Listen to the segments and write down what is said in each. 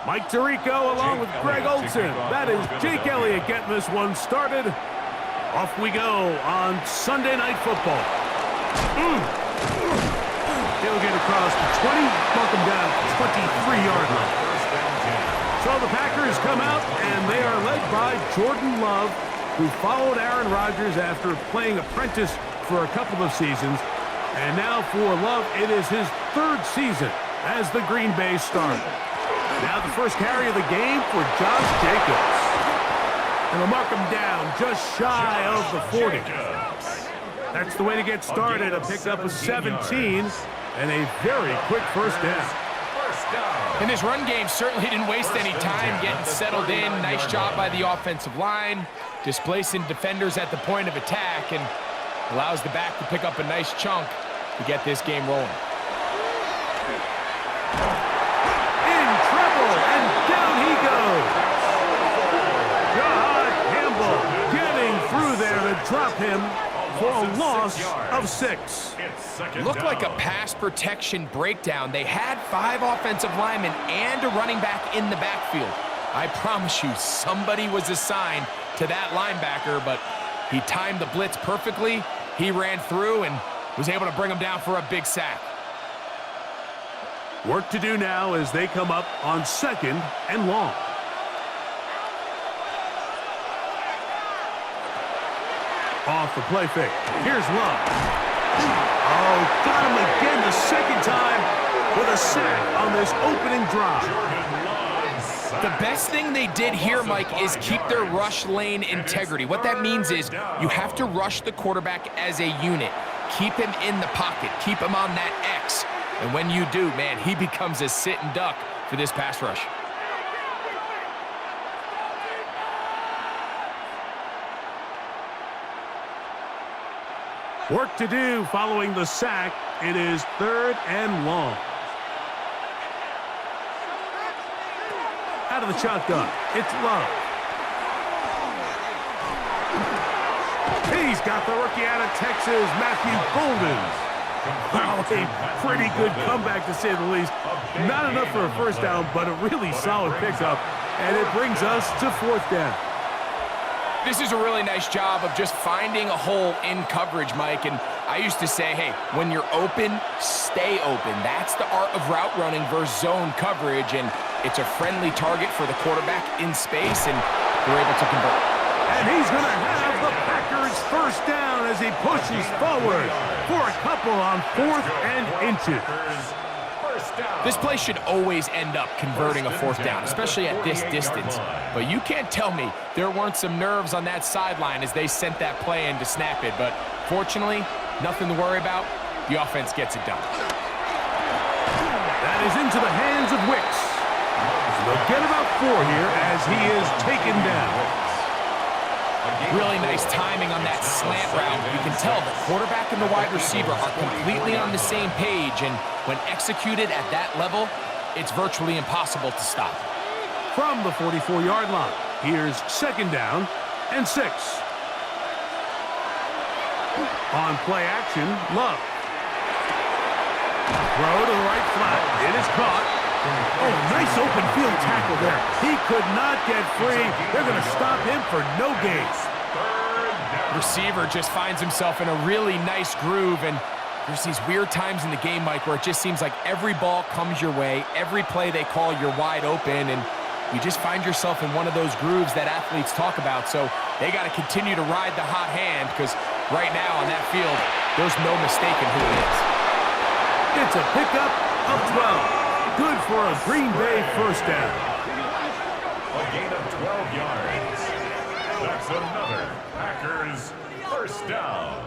Mike Tirico along with Greg Olson. That is Jake Elliott getting this one started. Off we go on Sunday Night Football. He'll get across the 20, mark him down at the 23-yard line. So the Packers come out, and they are led by Jordan Love, who followed Aaron Rodgers after playing apprentice for a couple of seasons. And now for Love, it is his third season as the Green Bay starter. Now the first carry of the game for Josh Jacobs. And they'll mark him down just shy of the 40. That's the way to get started. A pickup of 17 and a very quick first down. And this run game certainly didn't waste any time getting settled in. Nice job by the offensive line, displacing defenders at the point of attack, and allows the back to pick up a nice chunk to get this game rolling. In trouble, and down he goes. God Campbell getting through there to drop him for a loss of 6. Looked like a pass protection breakdown. They had 5 offensive linemen and a running back in the backfield. I promise you, somebody was assigned to that linebacker, but he timed the blitz perfectly. He ran through and was able to bring him down for a big sack. Work to do now as they come up on 2nd and long. Off the play fake. Here's Love. Oh, got him again the second time with a sack on this opening drive. The best thing they did here, Mike, is keep their rush lane integrity. What that means is you have to rush the quarterback as a unit. Keep him in the pocket. Keep him on that X. And when you do, man, he becomes a sit and duck for this pass rush. Work to do following the sack. It is 3rd and long. Out of the shotgun, it's Love. He's got the rookie out of Texas, Matthew Golden. Wow, a pretty good comeback to say the least. Not enough for a first down, but a really solid pickup. And it brings us to 4th down. This is a really nice job of just finding a hole in coverage, Mike. And I used to say, hey, when you're open, stay open. That's the art of route running versus zone coverage. And it's a friendly target for the quarterback in space, and they're able to convert. And he's going to have the Packers first down as he pushes forward for a couple on 4th and inches. This play should always end up converting a 4th down, especially at this distance. But you can't tell me there weren't some nerves on that sideline as they sent that play in to snap it. But fortunately, nothing to worry about. The offense gets it done. That is into the hands of Wicks. They'll get about 4 here as he is taken down. Really nice timing on that slant route. You can tell the quarterback and the wide receiver are completely on the same page, and when executed at that level, it's virtually impossible to stop. From the 44-yard line, here's 2nd down and 6. On play action, Love. Throw to the right flat. It is caught. Oh, nice open field tackle there. He could not get free. They're going to stop him for no gain. Receiver just finds himself in a really nice groove, and there's these weird times in the game, Mike, where it just seems like every ball comes your way, every play they call, you're wide open, and you just find yourself in one of those grooves that athletes talk about. So they got to continue to ride the hot hand, because right now on that field, there's no mistaking who it is. It's a pickup of 12. Good for a Green Bay first down. A gain of 12 yards. That's another Packers first down.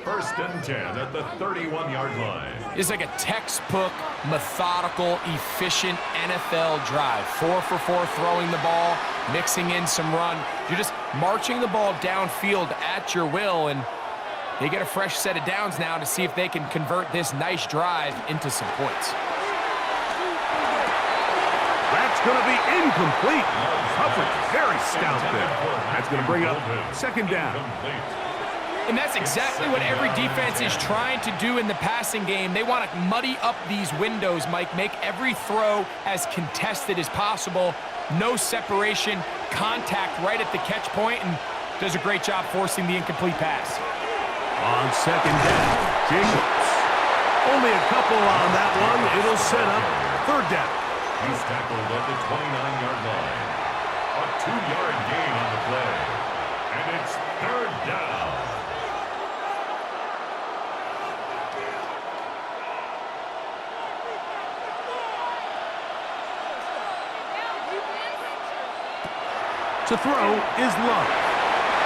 1st and 10 at the 31-yard line. It's like a textbook, methodical, efficient NFL drive. 4 for 4 throwing the ball, mixing in some run. You're just marching the ball downfield at your will, and they get a fresh set of downs now to see if they can convert this nice drive into some points. That's going to be incomplete. Coverage very stout there. That's going to bring up 2nd down. And that's exactly what every defense is trying to do in the passing game. They want to muddy up these windows, Mike, make every throw as contested as possible. No separation, contact right at the catch point, and does a great job forcing the incomplete pass. On second down, Jacobs. Only a couple on that one. It'll set up third down. He's tackled at the 29-yard line. A 2-yard gain on the play. And it's third down. To throw is Love.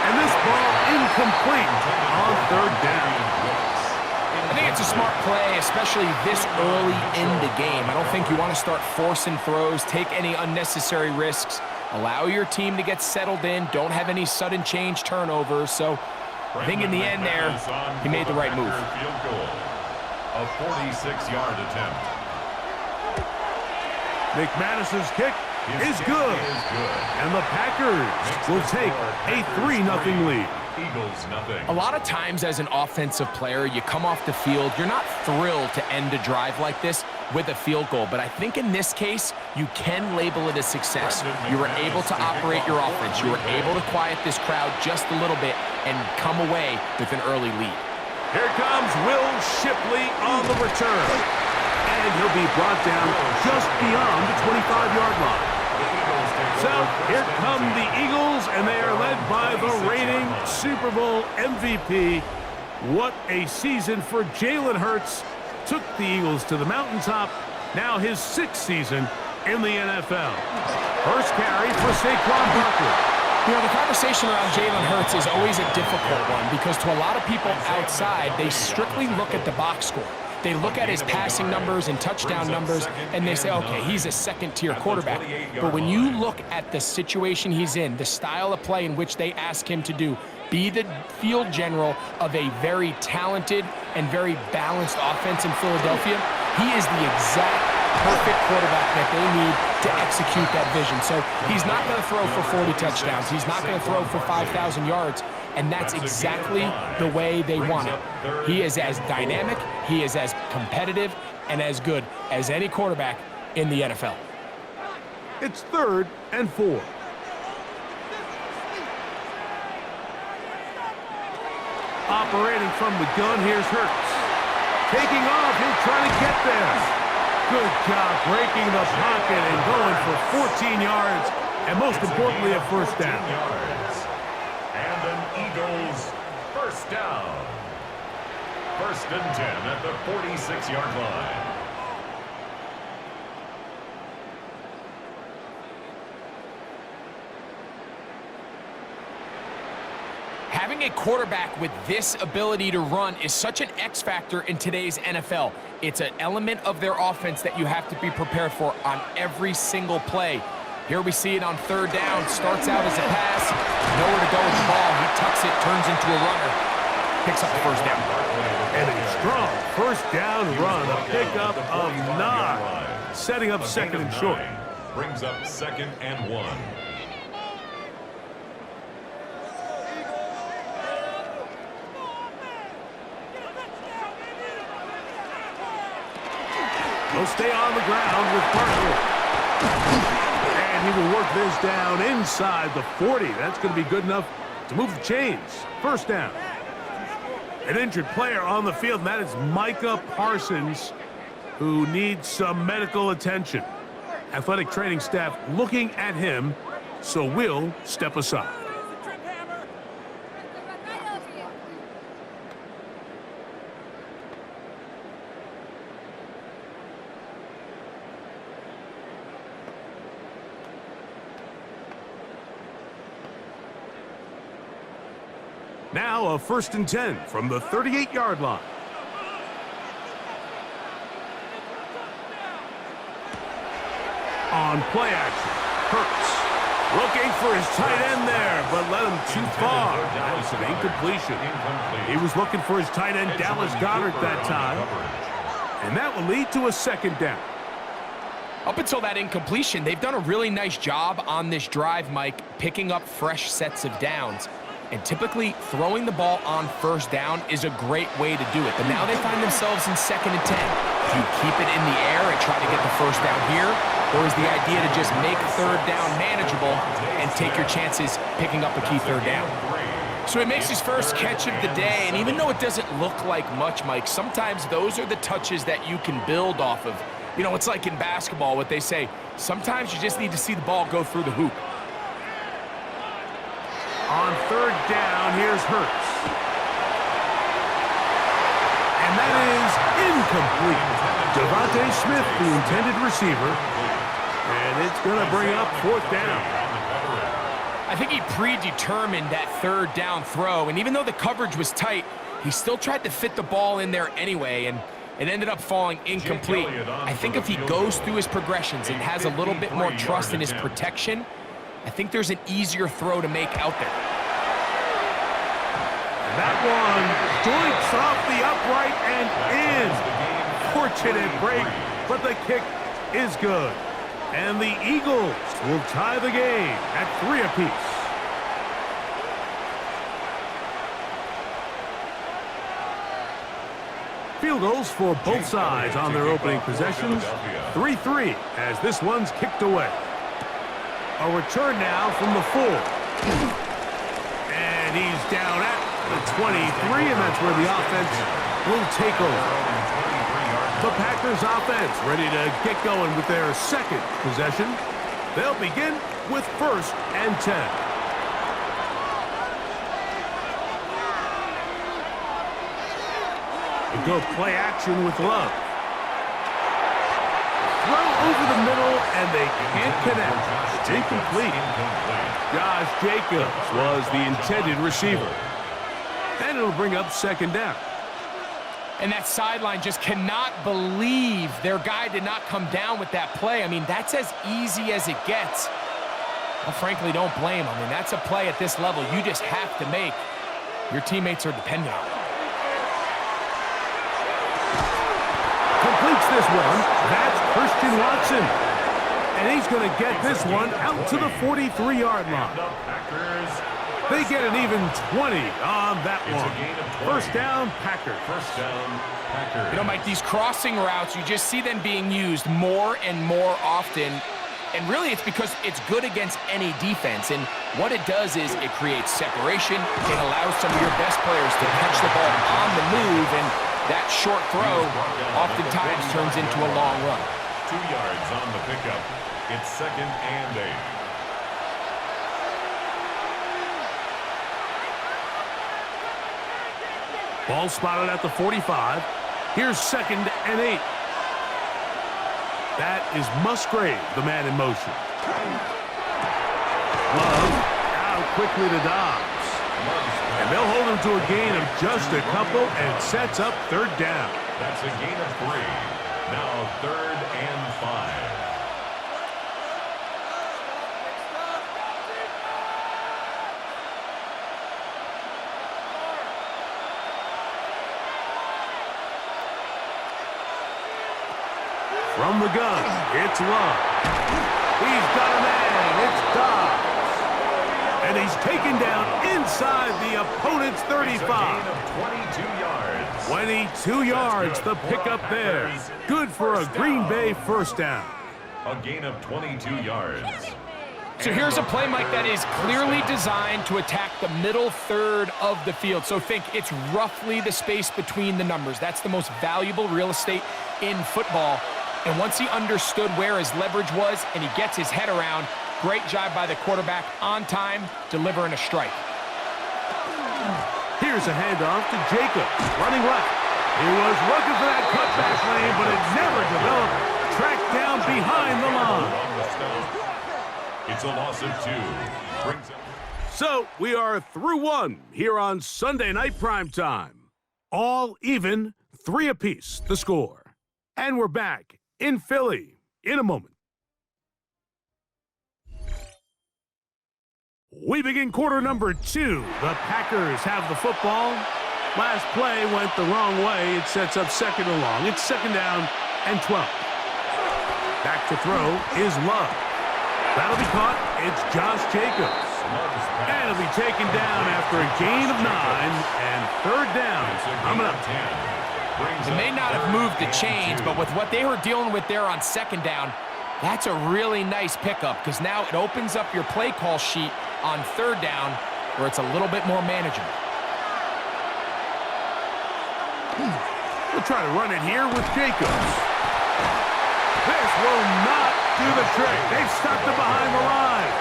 And this ball incomplete on third down. I think it's a smart play, especially this early in the game. I don't think you want to start forcing throws, take any unnecessary risks, allow your team to get settled in, don't have any sudden change turnovers. So I think in the end there, he made the right move. Field goal. A 46-yard attempt. McManus's kick is good. And the Packers will take a 3-0 lead. Eagles nothing. A lot of times as an offensive player, you come off the field, you're not thrilled to end a drive like this with a field goal. But I think in this case, you can label it a success. You were able to operate your offense. You were able to quiet this crowd just a little bit and come away with an early lead. Here comes Will Shipley on the return. And he'll be brought down just beyond the 25-yard line. So here come the Eagles, and they are led by the reigning Super Bowl MVP. What a season for Jalen Hurts. Took the Eagles to the mountaintop. Now his 6th season in the NFL. First carry for Saquon Barkley. You know, the conversation around Jalen Hurts is always a difficult one because to a lot of people outside, they strictly look at the box score. They look at his passing numbers and touchdown numbers, and they say, okay, he's a second-tier quarterback. But when you look at the situation he's in, the style of play in which they ask him to do, be the field general of a very talented and very balanced offense in Philadelphia, he is the exact perfect quarterback that they need to execute that vision. So he's not going to throw for 40 touchdowns. He's not going to throw for 5,000 yards. And that's exactly the way they want it. He is as dynamic, he is as competitive, and as good as any quarterback in the NFL. It's 3rd and 4. Operating from the gun, here's Hurts. Taking off, he'll try to get there. Good job breaking the pocket and going for 14 yards, and most importantly, a first down. And an Eagles first down. 1st and 10 at the 46-yard line. Having a quarterback with this ability to run is such an X factor in today's NFL. It's an element of their offense that you have to be prepared for on every single play. Here we see it on 3rd down. Starts out as a pass. Nowhere to go with the ball. He tucks it, turns into a runner. Picks up the first down. And a strong first down run. A pickup of 9. Setting up 2nd and short. Brings up 2nd and 1. He'll stay on the ground with Barkley. And he will work this down inside the 40. That's going to be good enough to move the chains. First down. An injured player on the field, and that is Micah Parsons, who needs some medical attention. Athletic training staff looking at him, so we'll step aside. Now a 1st and 10 from the 38-yard line. On play action, Hurts looking for his tight end there, but led him too far. That was an incompletion. He was looking for his tight end, Dallas Goedert, that time. And that will lead to a 2nd down. Up until that incompletion, they've done a really nice job on this drive, Mike, picking up fresh sets of downs. And typically, throwing the ball on first down is a great way to do it. But now they find themselves in 2nd and 10. Do you keep it in the air and try to get the first down here? Or is the idea to just make 3rd down manageable and take your chances picking up a key 3rd down? So he makes his first catch of the day, and even though it doesn't look like much, Mike, sometimes those are the touches that you can build off of. You know, it's like in basketball, what they say, sometimes you just need to see the ball go through the hoop. On 3rd down, here's Hurts. And that is incomplete. Devontae Smith, the intended receiver. And it's going to bring up 4th down. I think he predetermined that 3rd down throw, and even though the coverage was tight, he still tried to fit the ball in there anyway, and it ended up falling incomplete. I think if he goes through his progressions and has a little bit more trust in his protection, I think there's an easier throw to make out there. That one joints off the upright and in. Fortunate break, but the kick is good. And the Eagles will tie the game at 3 apiece. Field goals for both sides on their opening possessions. 3-3 as this one's kicked away. A return now from the 4. And he's down at the 23, and that's where the offense will take over. The Packers offense ready to get going with their 2nd possession. They'll begin with 1st and 10. They go play action with Love. Throw over the middle, and they can't connect. It's incomplete. Josh Jacobs was the intended receiver. And it'll bring up 2nd down. And that sideline just cannot believe their guy did not come down with that play. I mean, that's as easy as it gets. Well, frankly, don't blame him. I mean, that's a play at this level you just have to make. Your teammates are dependent on it. Completes this one. That's Christian Watson. And he's going to get this one out to the 43-yard line. They get an even 20 on that one. 1st down, Packers. You know, Mike, these crossing routes, you just see them being used more and more often. And really, it's because it's good against any defense. And what it does is it creates separation. It allows some of your best players to catch the ball on the move. And that short throw oftentimes turns into a long run. 2 yards on the pickup. It's 2nd and 8. Ball spotted at the 45. Here's 2nd and 8. That is Musgrave, the man in motion. Love out quickly to Dobbs. And they'll hold him to a gain of just a couple and sets up 3rd down. That's a gain of 3. Now 3rd and 5. From the gun, it's Love. He's got a man, it's Dobbs. And he's taken down inside the opponent's 35. Gain of 22 yards. 22 yards, the pickup there. Good for a Green Bay 1st down. A gain of 22 yards. So here's a play, Mike, that is clearly designed to attack the middle 3rd of the field. So think it's roughly the space between the numbers. That's the most valuable real estate in football. And once he understood where his leverage was and he gets his head around, great job by the quarterback on time, delivering a strike. Here's a handoff to Jacobs, running left. He was looking for that cutback lane, but it never developed. Tracked down behind the line. It's a loss of 2. Brings up. So we are through 1 here on Sunday Night Primetime. All even, 3 apiece, the score. And we're back in Philly in a moment. We begin quarter number 2. The Packers have the football. Last play went the wrong way. It sets up 2nd and long. It's 2nd down and 12. Back to throw is Love. That'll be caught. It's Josh Jacobs. And it'll be taken down after a gain of 9 and third down. Coming up. They may not have moved the chains, but with what they were dealing with there on second down, that's a really nice pickup because now it opens up your play call sheet on third down where it's a little bit more manageable. We'll try to run it here with Jacobs. This will not do the trick. They've stopped it behind the line.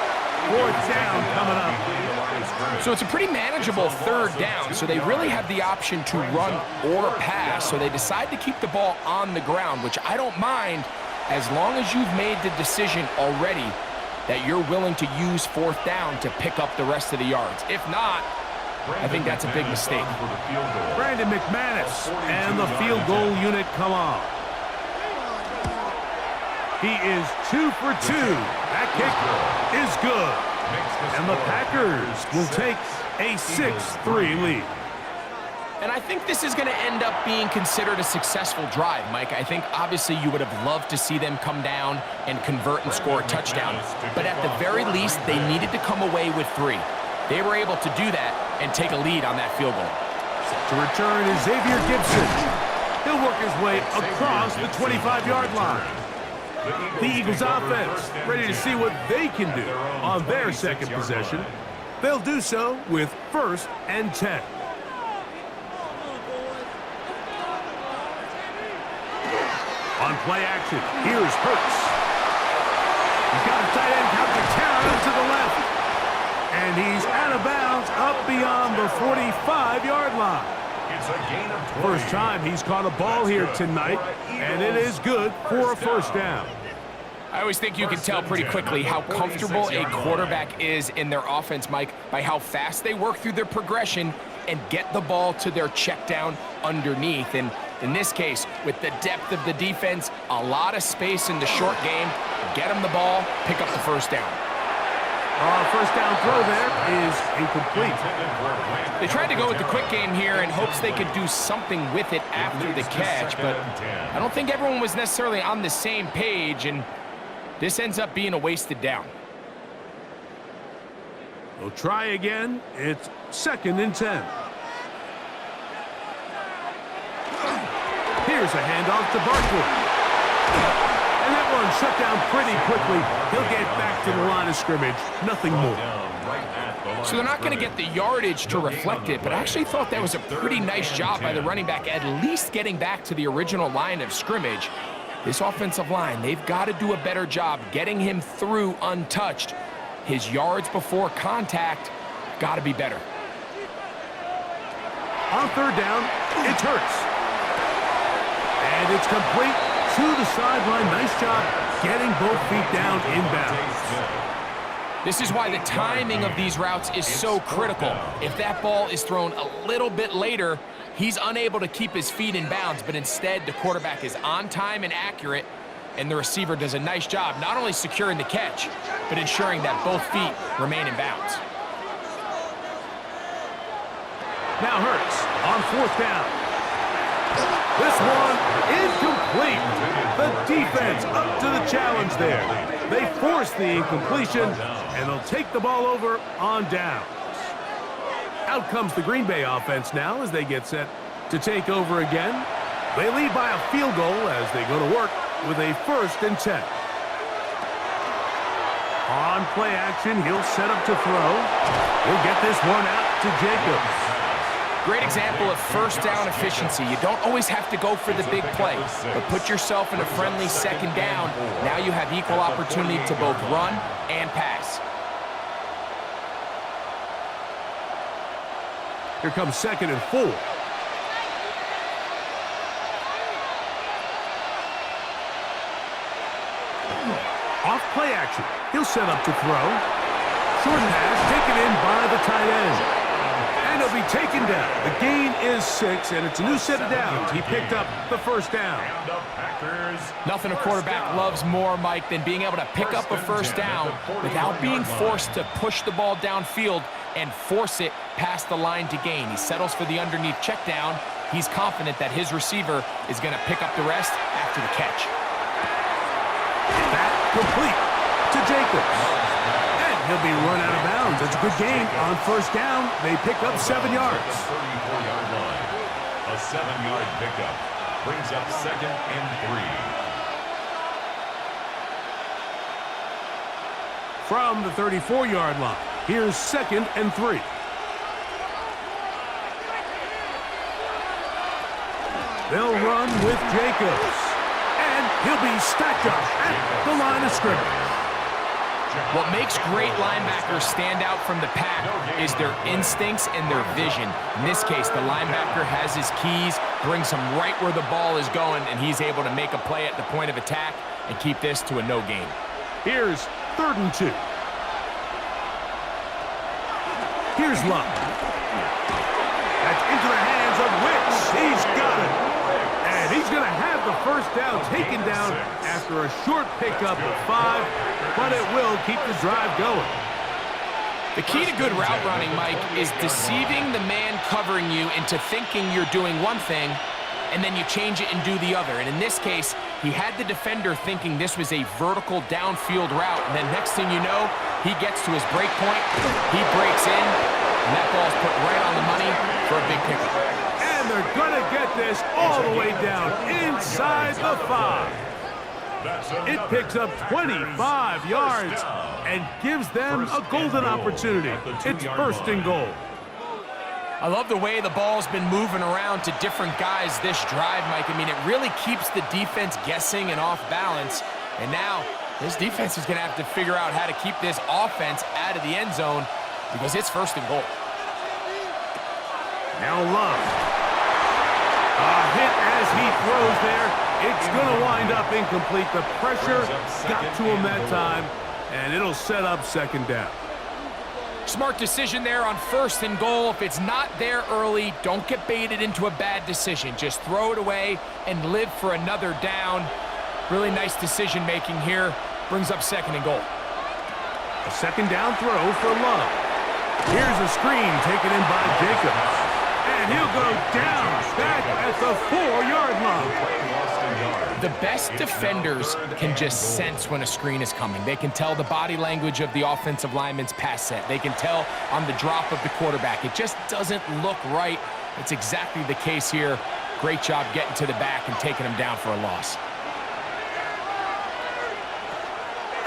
Fourth down coming up. So it's a pretty manageable third down, so they really have the option to run or pass, so they decide to keep the ball on the ground, which I don't mind as long as you've made the decision already that you're willing to use fourth down to pick up the rest of the yards. If not, I think that's a big mistake. Brandon McManus and the field goal unit come on. He is 2 for 2. That kick is good. And the Packers will take a 6-3 lead. And I think this is going to end up being considered a successful drive, Mike. I think obviously you would have loved to see them come down and convert and score a touchdown. But at the very least, they needed to come away with 3. They were able to do that and take a lead on that field goal. To return is Xavier Gibson. He'll work his way across the 25-yard line. The Eagles offense ready to see what they can do on their second possession. They'll do so with 1st and 10. On play action, here's Hurts. He's got a tight end Calcaterra to the left. And he's out of bounds up beyond the 45-yard line. It's a gain of 20. First time he's caught a ball here tonight, and it is good for a first down. I always think you can tell pretty quickly how comfortable a quarterback is in their offense, Mike, by how fast they work through their progression and get the ball to their check down underneath. And in this case, with the depth of the defense, a lot of space in the short game, get them the ball, pick up the first down. First down throw there is incomplete. They tried to go with the quick game here in hopes they could do something with it after the catch, but I don't think everyone was necessarily on the same page, and this ends up being a wasted down. They'll try again. It's 2nd and 10. Here's a handoff to Barkley. And that one shut down pretty quickly. He'll get back to the line of scrimmage. Nothing more. So they're not going to get the yardage to reflect it, but I actually thought that was a pretty nice job by the running back, at least getting back to the original line of scrimmage. This offensive line, they've got to do a better job getting him through untouched. His yards before contact got to be better. On third down, it's Hurts. And it's complete to the sideline. Nice job getting both feet down inbounds. This is why the timing of these routes is so critical. If that ball is thrown a little bit later, he's unable to keep his feet in bounds, but instead the quarterback is on time and accurate, and the receiver does a nice job not only securing the catch, but ensuring that both feet remain in bounds. Now Hurts on fourth down. This one incomplete. The defense up to the challenge there. They force the incompletion, and they'll take the ball over on downs. Out comes the Green Bay offense now as they get set to take over again. They lead by a field goal as they go to work with a 1st and 10. On play action, he'll set up to throw. He'll get this one out to Jacobs. Great example of first down efficiency. You don't always have to go for the big play, but put yourself in a friendly second down. Now you have equal opportunity to both run and pass. Here comes 2nd and 4. Off play action. He'll set up to throw. Short pass taken in by the tight end. And he'll be taken down. The gain is 6, and it's a new set of downs. He picked up the first down. Nothing a quarterback loves more, Mike, than being able to pick up a first down without being forced to push the ball downfield and force it past the line to gain. He settles for the underneath check down. He's confident that his receiver is going to pick up the rest after the catch. That complete to Jacobs. And he'll be run out of bounds. It's a good game. On first down, they pick up 7 yards. 34-yard line. A 7-yard pickup brings up 2nd and 3. From the 34-yard line, here's 2nd and 3. They'll run with Jacobs. And he'll be stacked up at the line of scrimmage. What makes great linebackers stand out from the pack is their instincts and their vision. In this case, the linebacker has his keys, brings him right where the ball is going, and he's able to make a play at the point of attack and keep this to a no gain. Here's 3rd and 2. Here's Love. That's into the hands of Wicks. He's got it. And he's going to have the first down taken down after a short pickup of 5, but it will keep the drive going. The key to good route running, Mike, is deceiving the man covering you into thinking you're doing one thing, and then you change it and do the other. And in this case, he had the defender thinking this was a vertical downfield route, and then next thing you know, he gets to his break point, he breaks in, and that ball's put right on the money for a big pickup. And they're going to get this all the way down inside the 5. It picks up 25 yards and gives them a golden opportunity. It's 1st and goal. I love the way the ball's been moving around to different guys this drive, Mike. I mean, it really keeps the defense guessing and off balance. And now this defense is going to have to figure out how to keep this offense out of the end zone because it's 1st and goal. Now Love. A hit as he throws there. It's going to wind up incomplete. The pressure got to him that time, and it'll set up 2nd down. Smart decision there on 1st and goal. If it's not there early, don't get baited into a bad decision. Just throw it away and live for another down. Really nice decision-making here. Brings up 2nd and goal. A 2nd down throw for Love. Here's a screen taken in by Jacobs. And he'll go down back at the 4-yard line. The best defenders can just sense when a screen is coming. They can tell the body language of the offensive lineman's pass set. They can tell on the drop of the quarterback. It just doesn't look right. It's exactly the case here. Great job getting to the back and taking him down for a loss.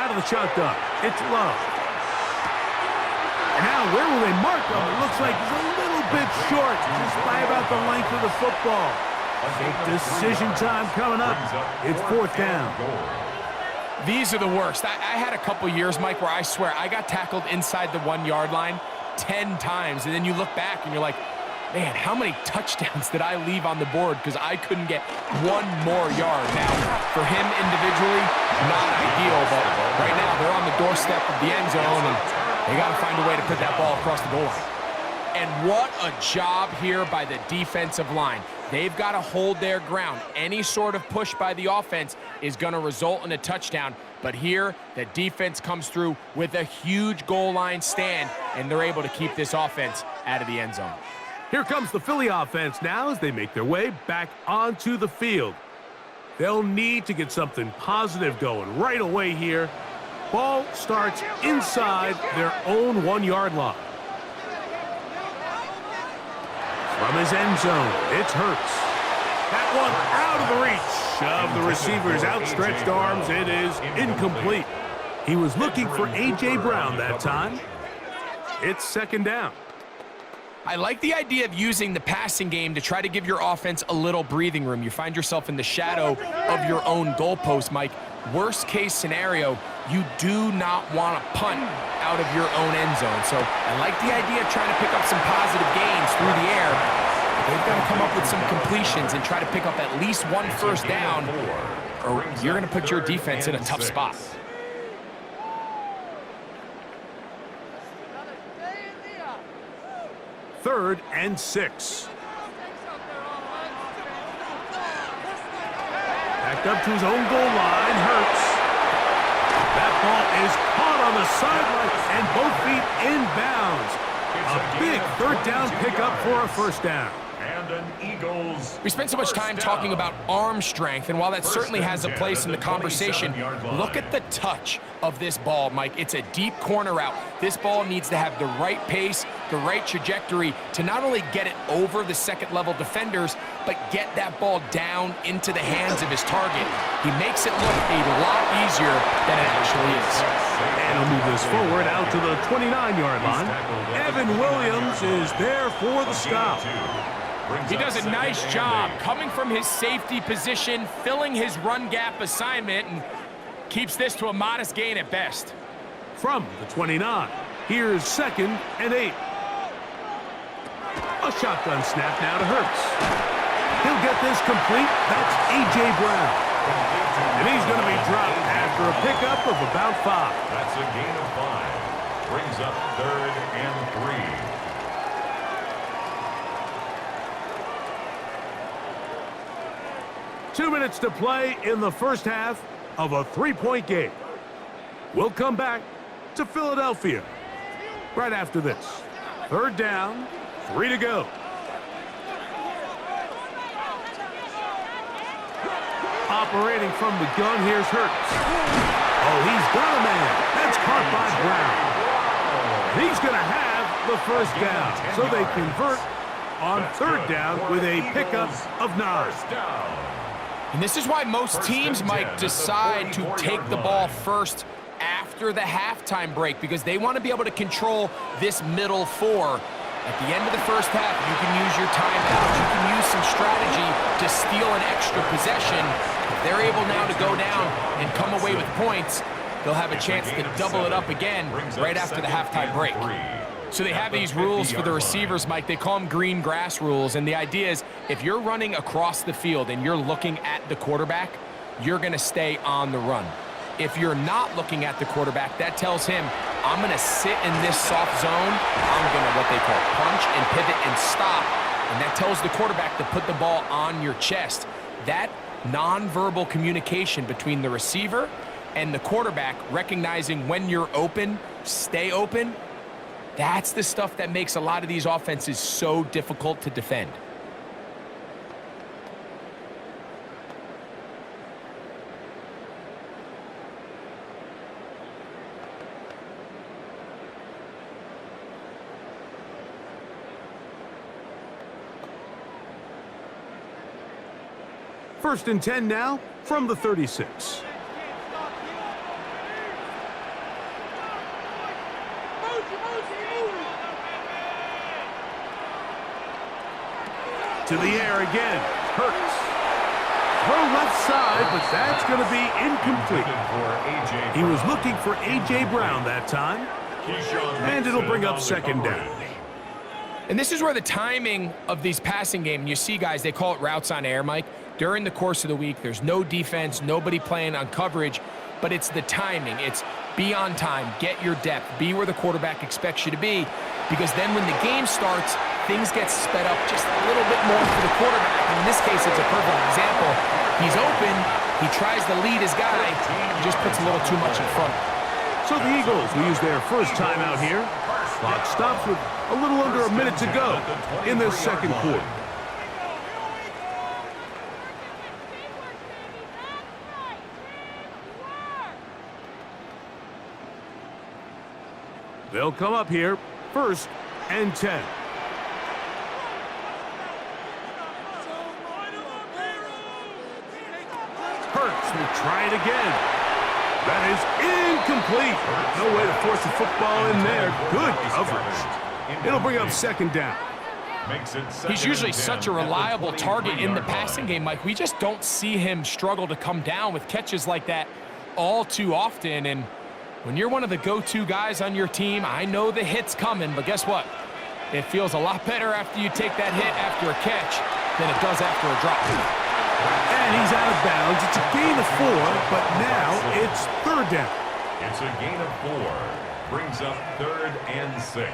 Out of the shotgun, it's Love. And now where will they mark him? It looks like he's a little bit short, just by about the length of the football. Decision time coming up. It's 4th down. These are the worst. I had a couple years, Mike, where I swear I got tackled inside the 1-yard line 10 times, and then you look back and you're like, man, how many touchdowns did I leave on the board because I couldn't get one more yard? Now, for him individually, not ideal, but right now they're on the doorstep of the end zone, and they got to find a way to put that ball across the goal line. And what a job here by the defensive line. They've got to hold their ground. Any sort of push by the offense is going to result in a touchdown. But here, the defense comes through with a huge goal line stand, and they're able to keep this offense out of the end zone. Here comes the Philly offense now as they make their way back onto the field. They'll need to get something positive going right away here. Ball starts inside their own 1-yard line. From his end zone, it's Hurts. That one out of the reach of the receiver's outstretched arms. It is incomplete. He was looking for A.J. Brown that time. It's 2nd down. I like the idea of using the passing game to try to give your offense a little breathing room. You find yourself in the shadow of your own goalpost, Mike. Worst case scenario, you do not want to punt out of your own end zone. So I like the idea of trying to pick up some positive gains through the air. They've got to come up with some completions and try to pick up at least one 1st down, or you're going to put your defense in a tough spot. Third and 6. Backed up to his own goal line, Hurts. That ball is caught on the sideline and both feet inbounds. A big 3rd down pickup for a 1st down. And an Eagles. We spent so much time talking about arm strength, and while that certainly has a place in the conversation, look at the touch of this ball, Mike. It's a deep corner route. This ball needs to have the right pace, the right trajectory to not only get it over the second-level defenders, but get that ball down into the hands of his target. He makes it look a lot easier than it actually is. And he'll move this forward out to the 29-yard line. Evan Williams is there for the stop. He does a nice job coming from his safety position, filling his run gap assignment, and keeps this to a modest gain at best. From the 29, here's 2nd and 8. A shotgun snap now to Hurts. He'll get this complete. That's A.J. Brown. And he's going to be dropped after a pickup of about 5. That's a gain of 5. Brings up 3rd and 3. 2 minutes to play in the first half of a 3-point game. We'll come back to Philadelphia right after this. 3rd down, 3 to go. Operating from the gun, here's Hurts. Oh, he's got a man. That's caught by Brown. He's going to have the first down. So they convert on 3rd down with a pickup of 9. And this is why most teams might decide to take the ball first after the halftime break, because they want to be able to control this middle 4. At the end of the first half, you can use your timeout. You can use some strategy to steal an extra possession. If they're able now to go down and come away with points, they'll have a chance to double it up again right after the halftime break. So they have these rules for the receivers, Mike. They call them green grass rules, and the idea is if you're running across the field and you're looking at the quarterback, you're going to stay on the run. If you're not looking at the quarterback, that tells him, I'm going to sit in this soft zone. I'm going to what they call punch and pivot and stop. And that tells the quarterback to put the ball on your chest. That nonverbal communication between the receiver and the quarterback, recognizing when you're open, stay open, that's the stuff that makes a lot of these offenses so difficult to defend. First and 10 now from the 36. To the air again. Hurts. Throw left side, but that's going to be incomplete. He was looking for A.J. Brown that time. And it'll bring up 2nd down. And this is where the timing of these passing games, you see guys, they call it routes on air, Mike. During the course of the week, there's no defense, nobody playing on coverage, but it's the timing. It's be on time, get your depth, be where the quarterback expects you to be, because then when the game starts, things get sped up just a little bit more for the quarterback. And in this case, it's a perfect example. He's open, he tries to lead his guy, he just puts a little too much in front. So the Eagles will use their first timeout here. Clock stops with a little under a minute to go in this 2nd quarter. They'll come up here, 1st and 10. Hurts will try it again. That is incomplete. No way to force the football in there. Good coverage. It'll bring up 2nd down. He's usually such a reliable target in the passing game, Mike. We just don't see him struggle to come down with catches like that all too often. And when you're one of the go-to guys on your team, I know the hit's coming, but guess what? It feels a lot better after you take that hit after a catch than it does after a drop. And he's out of bounds. It's a gain of 4, but now it's 3rd down. It's a gain of 4. Brings up 3rd and 6.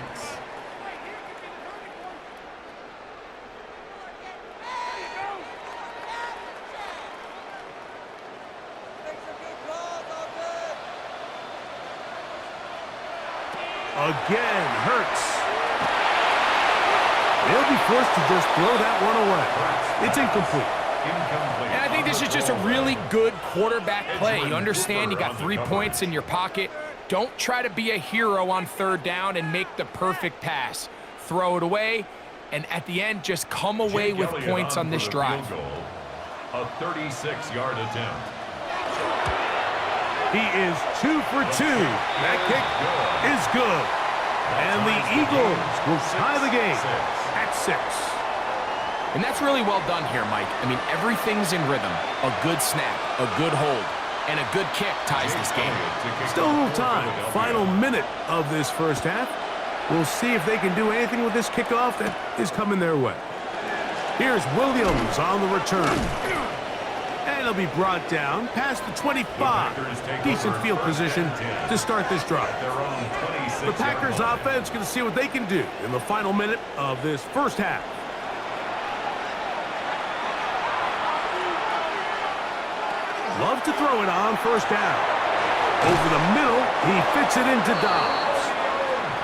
Again, Hurts. They'll be forced to just throw that one away. It's incomplete. And I think this is just a really good quarterback play. You understand you got 3 points in your pocket. Don't try to be a hero on third down and make the perfect pass. Throw it away, and at the end, just come away with points on this drive. A 36-yard attempt. He is 2 for 2. That kick is good. And the Eagles will tie the game at 6. And that's really well done here, Mike. I mean, everything's in rhythm. A good snap, a good hold, and a good kick ties this game. Still a little time. Final minute of this first half. We'll see if they can do anything with this kickoff that is coming their way. Here's Williams on the return. And he'll be brought down past the 25. Decent field position to start this drive. The Packers offense going to see what they can do in the final minute of this first half. Love to throw it on first down. Over the middle, he fits it into Dobbs.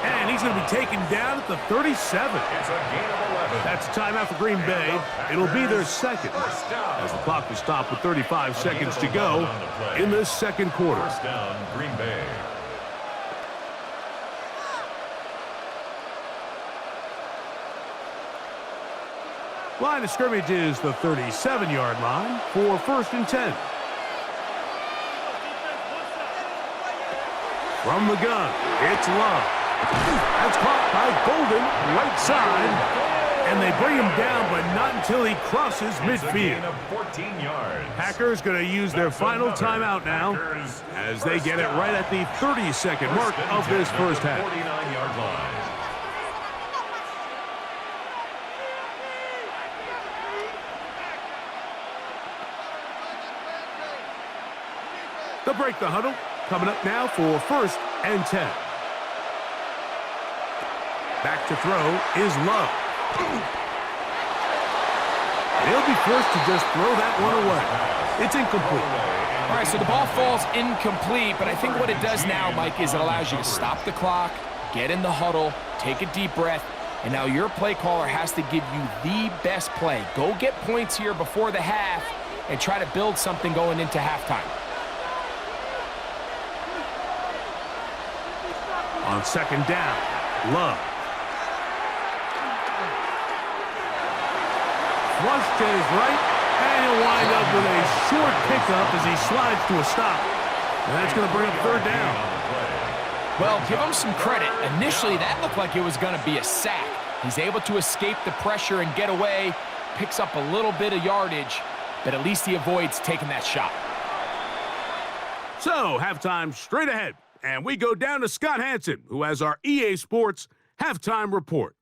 And he's going to be taken down at the 37. It's a gain of 11. That's a timeout for Green Bay. It'll be their second, as the clock will stop with 35 seconds to go in the second quarter. First down, Green Bay. Line of scrimmage is the 37-yard line for 1st and 10. From the gun, it's Love. That's caught by Golden, right side. And they bring him down, but not until he crosses midfield. Of 14 yards. Packers going to use their final timeout now as they get it right at the 30-second mark of this first half. 49-yard line. They'll break the huddle. Coming up now for 1st and 10. Back to throw is Love. They'll be forced to just throw that one away. It's incomplete. All right, so the ball falls incomplete, but I think what it does now, Mike, is it allows you to stop the clock, get in the huddle, take a deep breath, and now your play caller has to give you the best play. Go get points here before the half and try to build something going into halftime. On second down, Love. Flush to his right, and he'll wind up with a short pickup as he slides to a stop. And that's going to bring up 3rd down. Well, give him some credit. Initially, that looked like it was going to be a sack. He's able to escape the pressure and get away, picks up a little bit of yardage, but at least he avoids taking that shot. So, halftime straight ahead. And we go down to Scott Hansen, who has our EA Sports halftime report.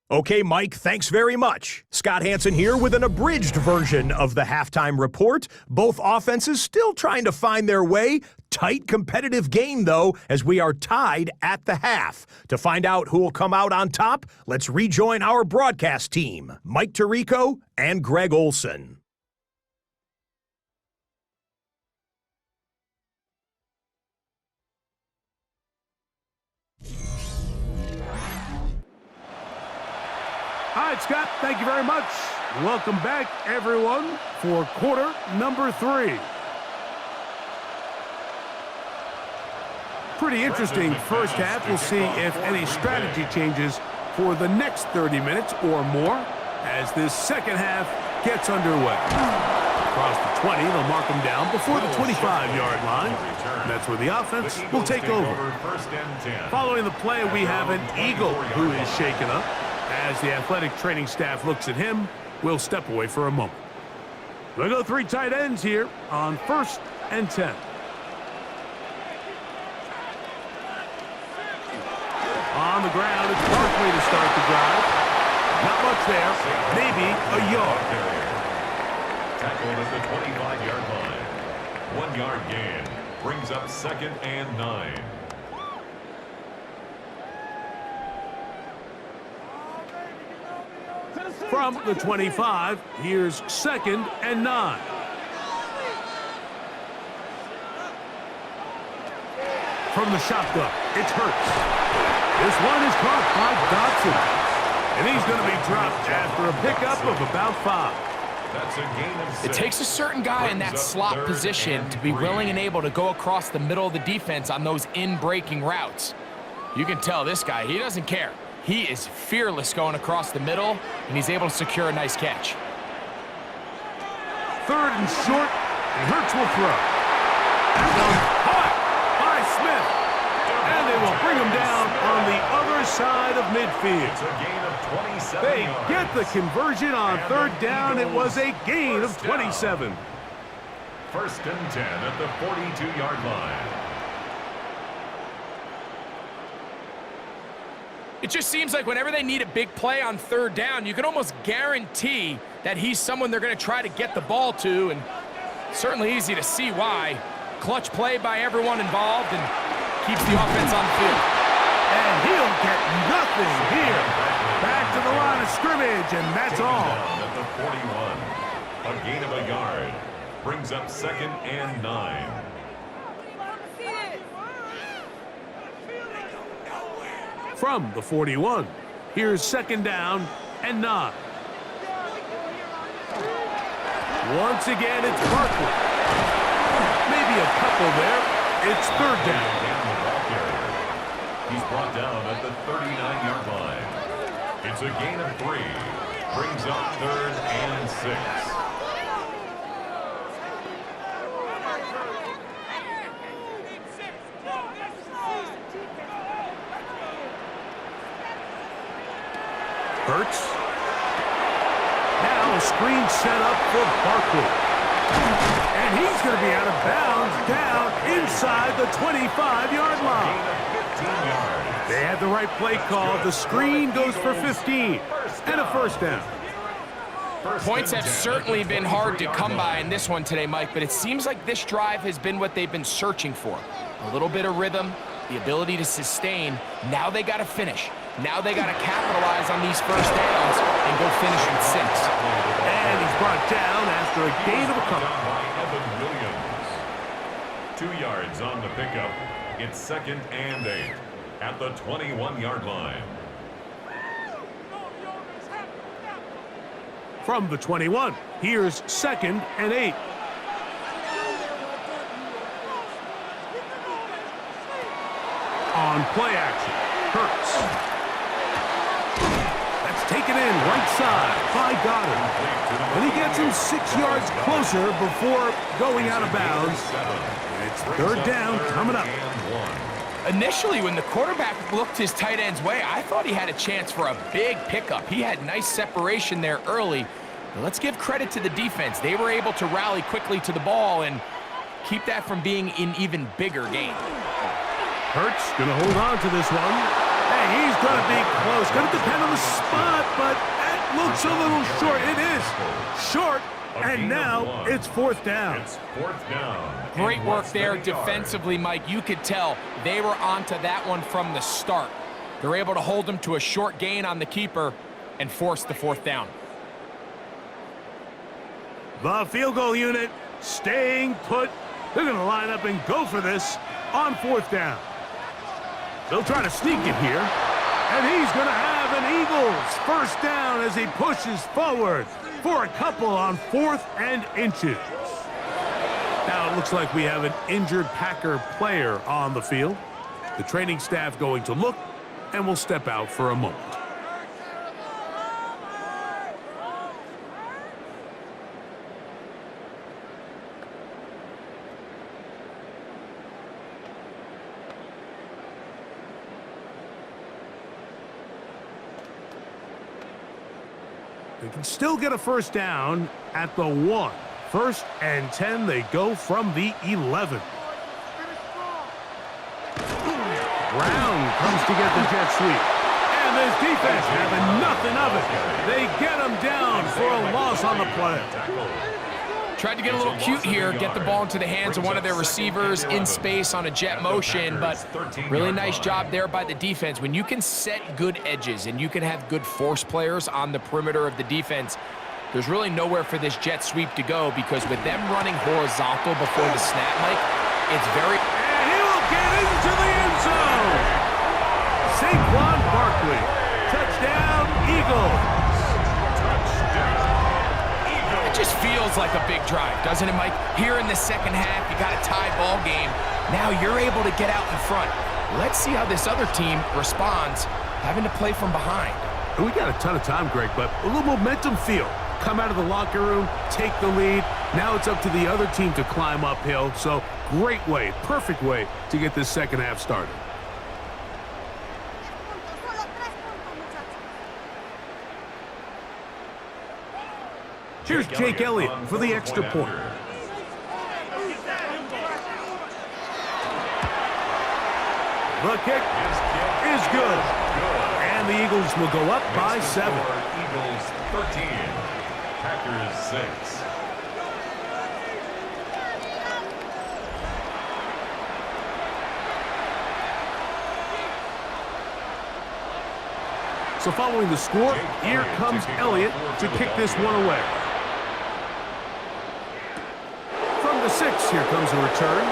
Okay, Mike, thanks very much. Scott Hansen here with an abridged version of the halftime report. Both offenses still trying to find their way. Tight competitive game, though, as we are tied at the half. To find out who will come out on top, let's rejoin our broadcast team, Mike Tirico and Greg Olson. All right, Scott, thank you very much. Welcome back, everyone, for quarter number 3. Pretty interesting first half. We'll see if any strategy changes for the next 30 minutes or more as this second half gets underway. Across the 20, they'll mark them down before the 25-yard line. That's where the offense will take over. Following the play, we have an Eagle who is shaken up. As the athletic training staff looks at him, we'll step away for a moment. We'll go 3 tight ends here on 1st and 10. On the ground, it's Barkley to start the drive. Not much there, maybe a yard. Tackled at the 25-yard line. 1-yard gain brings up 2nd and 9. From the 25, here's 2nd and 9. From the shotgun, it's Hurts. This one is caught by Dotson. And he's going to be dropped after a pickup of about 5. That's a gain of 6. It takes a certain guy in that slot position to be willing and able to go across the middle of the defense on those in-breaking routes. You can tell this guy, he doesn't care. He is fearless going across the middle, and he's able to secure a nice catch. 3rd and short, and Hurts will throw. That one caught by Smith. And they will bring him down on the other side of midfield. It's a gain of 27 They yards. get the conversion on 3rd down. It was a gain of 27. 1st and 10 at the 42-yard line. It just seems like whenever they need a big play on 3rd down, you can almost guarantee that he's someone they're going to try to get the ball to, and certainly easy to see why. Clutch play by everyone involved and keeps the offense on the field. And he'll get nothing here. Back to the line of scrimmage, and that's all. Down at the 41. A gain of a yard. Brings up 2nd and 9. From the 41, here's 2nd down and 9. Once again, it's Barkley. Maybe a couple there. It's 3rd down. He's brought down at the 39-yard line. It's a gain of 3. Brings up 3rd and 6. Hurts. Now a screen set up for Barkley. And he's going to be out of bounds down inside the 25-yard line. They had the right play call. The screen goes for 15 and a 1st down. Points have certainly been hard to come by in this one today, Mike, but it seems like this drive has been what they've been searching for. A little bit of rhythm, the ability to sustain. Now they got to finish. Now they got to capitalize on these 1st downs and go finish with 6. And he's brought down after a gain of a couple. 2 yards on the pickup. It's 2nd and 8 at the 21-yard line. From the 21, here's 2nd and 8. On play action, Hurts. That's taken in right side by Goddard. And he gets him 6 yards closer before going out of bounds. It's 3rd down coming up. Initially, when the quarterback looked his tight end's way, I thought he had a chance for a big pickup. He had nice separation there early. But let's give credit to the defense. They were able to rally quickly to the ball and keep that from being an even bigger gain. Hurts going to hold on to this one. Hey, he's going to be close. Going to depend on the spot, but that looks a little short. It is short, and now it's 4th down. It's 4th down. Great work there defensively, Mike. You could tell they were onto that one from the start. They're able to hold them to a short gain on the keeper and force the 4th down. The field goal unit staying put. They're going to line up and go for this on 4th down. They'll try to sneak it here. And he's going to have an Eagles 1st down as he pushes forward for a couple on 4th and inches. Now it looks like we have an injured Packer player on the field. The training staff going to look and will step out for a moment. They can still get a 1st down at the 1. 1st and 10, they go from the 11. Brown comes to get the jet sweep. And this defense having nothing of it. They get him down for a loss on the play. Tried to get a little cute here, get the ball into the hands of one of their receivers in space on a jet motion, but really nice job there by the defense. When you can set good edges and you can have good force players on the perimeter of the defense, there's really nowhere for this jet sweep to go, because with them running horizontal before the snap, Mike, it's very... And he will get into the end zone. Saquon Barkley. Touchdown, Eagles. Feels like a big drive, doesn't it, Mike? Here in the second half, you got a tie ball game. Now you're able to get out in front. Let's see how this other team responds, having to play from behind. We got a ton of time, Greg, but a little momentum feel. Come out of the locker room, take the lead. Now it's up to the other team to climb uphill. So great way, perfect way to get this second half started. Here's Jake Elliott for the extra point. The kick is good. And the Eagles will go up by 7. Eagles 13, Packers 6. So following the score, here comes Elliott to kick this one away. From the 6, here comes a return.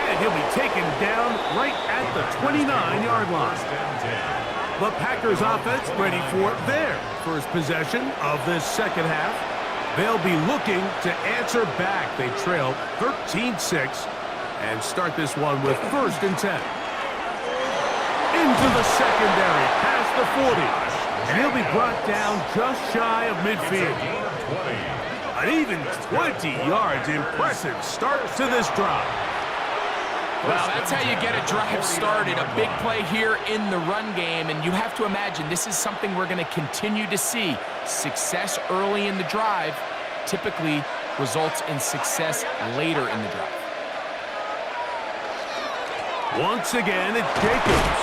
And he'll be taken down right at the 29-yard line. The Packers offense ready for their first possession of this second half. They'll be looking to answer back. They trail 13-6 and start this one with 1st and 10. Into the secondary, past the 40. And he'll be brought down just shy of midfield. An even 20 yards. Impressive start to this drive. Well, that's how you get a drive started. A big play here in the run game. And you have to imagine this is something we're going to continue to see. Success early in the drive typically results in success later in the drive. Once again, it's Jacobs.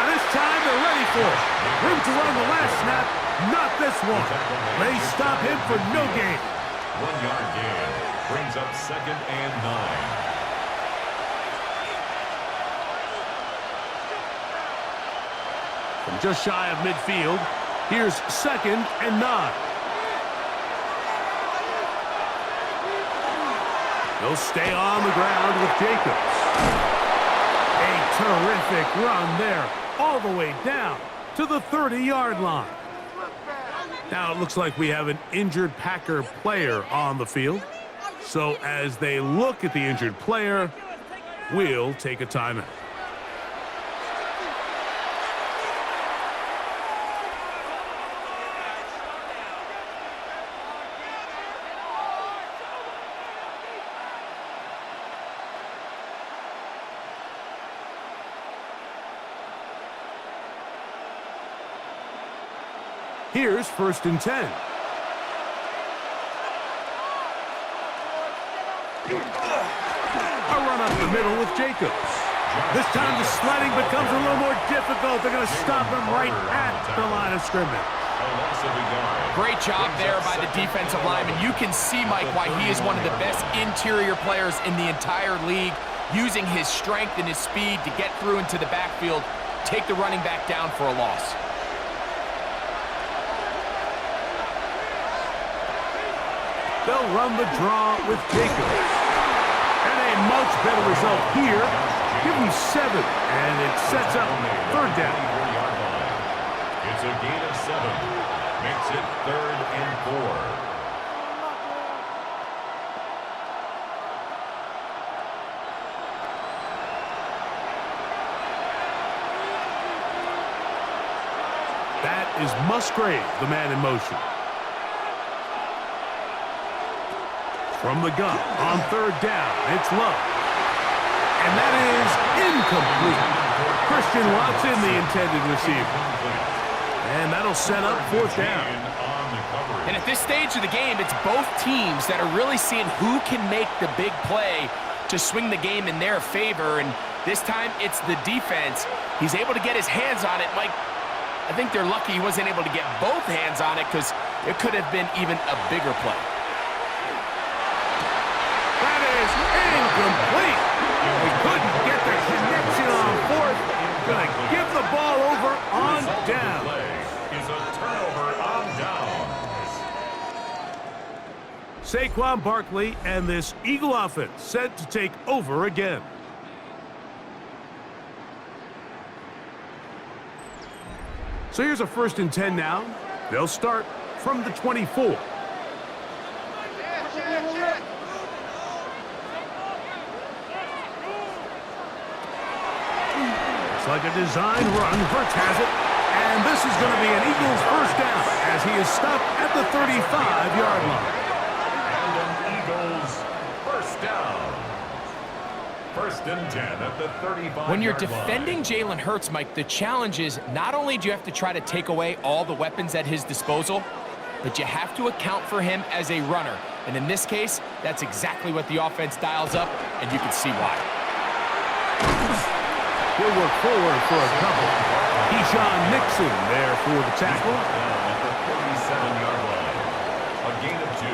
This time they're ready for it. Room to run the last snap, not this one. They stop him for no gain. 1-yard gain brings up 2nd and 9. From just shy of midfield, here's 2nd and 9. They'll stay on the ground with Jacobs. A terrific run there, all the way down to the 30-yard line. Now it looks like we have an injured Packer player on the field. So as they look at the injured player, we'll take a timeout. Here's 1st and 10. A run up the middle with Jacobs. This time the sledding becomes a little more difficult. They're going to stop him right at the line of scrimmage. Great job there by the defensive lineman. You can see, Mike, why he is one of the best interior players in the entire league, using his strength and his speed to get through into the backfield, take the running back down for a loss. They'll run the draw with Jacobs. And a much better result here. Give him 7, and it sets up 3rd down. It's a gain of 7. Makes it 3rd and 4. That is Musgrave, the man in motion. From the gun, on 3rd down, it's Love. And that is incomplete. Christian Watson, the intended receiver. And that'll set up 4th down. And at this stage of the game, it's both teams that are really seeing who can make the big play to swing the game in their favor. And this time, it's the defense. He's able to get his hands on it. Mike, I think they're lucky he wasn't able to get both hands on it, because it could have been even a bigger play. Incomplete. They couldn't get the connection on 4th. Gonna give the ball over on down. Is a turnover on downs. Saquon Barkley and this Eagle offense set to take over again. So here's a 1st and 10 now. They'll start from the 24. Looks like a design run. Hurts has it. And this is going to be an Eagles first down as he is stopped at the 35-yard line. And an Eagles first down. First and 10 at the 35-yard line. When you're defending Jalen Hurts, Mike, the challenge is not only do you have to try to take away all the weapons at his disposal, but you have to account for him as a runner. And in this case, that's exactly what the offense dials up, and you can see why. He'll work forward for a couple. Keyshawn Nixon there for the tackle. At the 37-yard line. A gain of 2.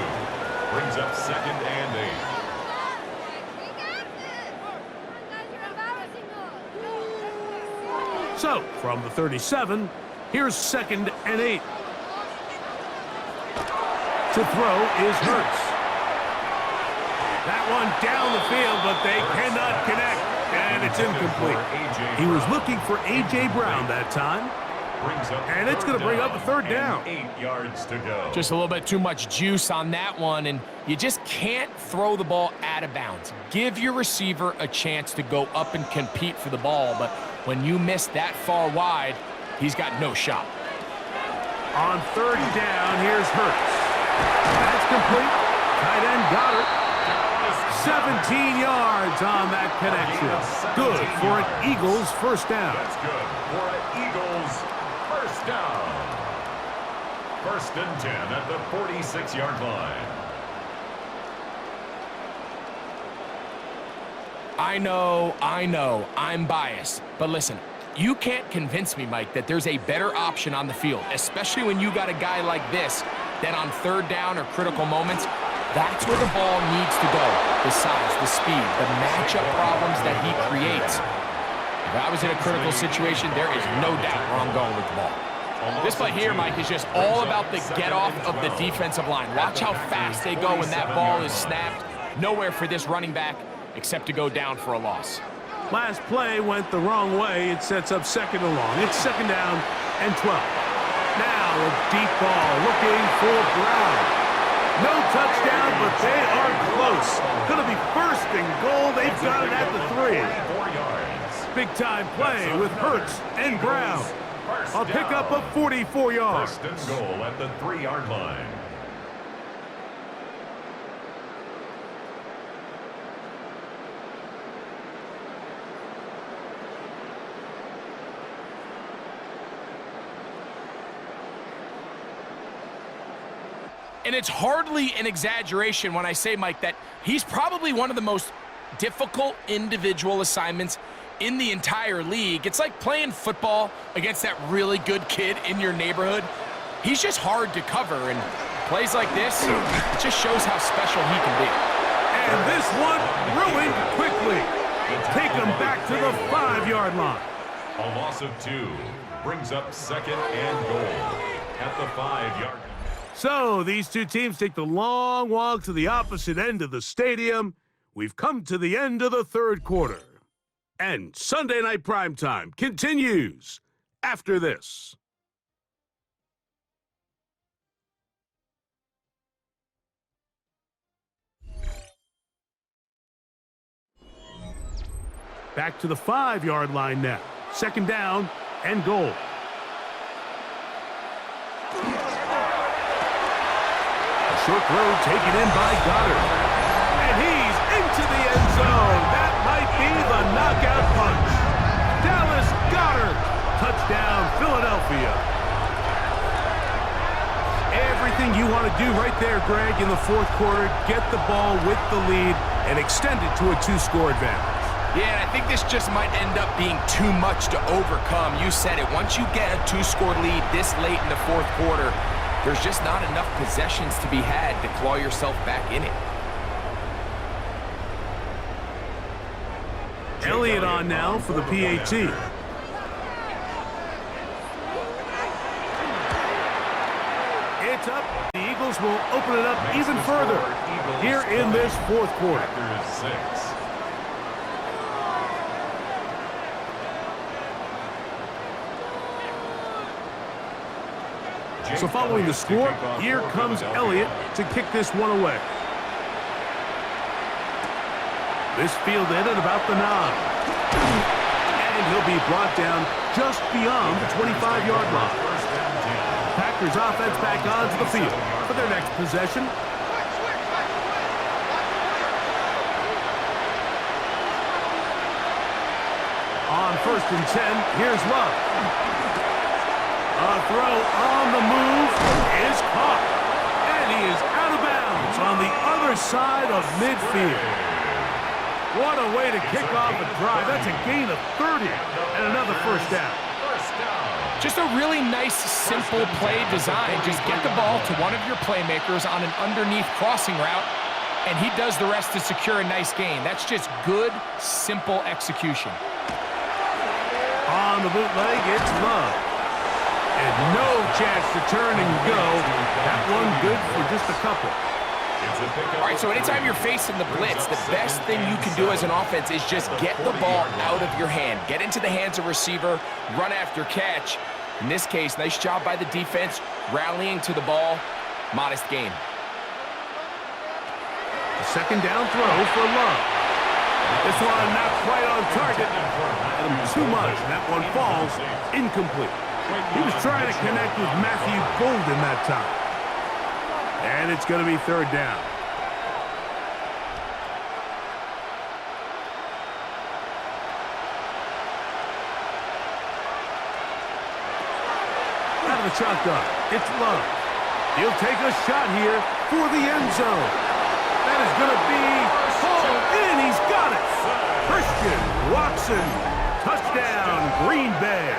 Brings up second and 8. So, from the 37, here's second and 8. To throw is Hurts. That one down the field, but they cannot connect, and it's incomplete. He was looking for A.J. Brown that time, and it's going to bring up a third down. 8 yards to go. Just a little bit too much juice on that one, and you just can't throw the ball out of bounds. Give your receiver a chance to go up and compete for the ball, but when you miss that far wide, he's got no shot. On third down, here's Hurts. That's complete. Tight end Goddard. 17 yards on that connection. Good for an Eagles first down. That's good for an Eagles first down. First and 10 at the 46-yard line. I know, I'm biased. But listen, you can't convince me, Mike, that there's a better option on the field, especially when you got a guy like this that on third down or critical moments, that's where the ball needs to go. The size, the speed, the matchup problems that he creates. If I was in a critical situation, there is no doubt where I'm going with the ball. This play here, Mike, is just all about the get-off of the defensive line. Watch how fast they go when that ball is snapped. Nowhere for this running back except to go down for a loss. Last play went the wrong way. It sets up second and long. It's second down and 12. Now a deep ball looking for Brown. No touchdown, but they are close. Going to be first and goal. They've got it at the 3. Big-time play with Hurts and Brown. I'll pick up a 44 yards. First and goal at the 3-yard line. And it's hardly an exaggeration when I say, Mike, that he's probably one of the most difficult individual assignments in the entire league. It's like playing football against that really good kid in your neighborhood. He's just hard to cover, and plays like this, it just shows how special he can be. And this one ruined quickly. Take him back to the 5-yard line. A loss of 2 brings up second and goal at the 5-yard line. So these two teams take the long walk to the opposite end of the stadium. We've come to the end of the third quarter. And Sunday Night Primetime continues after this. Back to the 5-yard line now. Second down and goal. Short throw taken in by Goddard. And he's into the end zone. That might be the knockout punch. Dallas Goddard. Touchdown, Philadelphia. Everything you want to do right there, Greg, in the fourth quarter. Get the ball with the lead and extend it to a 2-score advantage. Yeah, and I think this just might end up being too much to overcome. You said it. Once you get a 2-score lead this late in the fourth quarter, there's just not enough possessions to be had to claw yourself back in it. Elliott on now for the PAT. It's up. The Eagles will open it up even further here in this fourth quarter. So following the score, here comes Elliott to kick this one away. This fielded at about the 9. And he'll be brought down just beyond the 25-yard line. Packers offense back onto the field for their next possession. On 1st and 10, here's Love. A throw on the move is caught. And he is out of bounds on the other side of midfield. What a way to kick off a drive. That's a gain of 30 and another first down. Just a really nice, simple play design. Just get the ball to one of your playmakers on an underneath crossing route, and he does the rest to secure a nice gain. That's just good, simple execution. On the bootleg, it's Love. And no chance to turn and go. That one good for just a couple. All right, so anytime you're facing the blitz, the best thing you can do as an offense is just get the ball out of your hand. Get into the hands of receiver, run after catch. In this case, nice job by the defense, rallying to the ball. Modest gain. The second down throw for Love. This one not quite on target. Too much. That one falls incomplete. He was trying to connect with Matthew Golden that time. And it's going to be 3rd down. Out of the shotgun, it's Love. He'll take a shot here for the end zone. That is going to be hauled in. He's got it. Christian Watson, touchdown, Green Bay.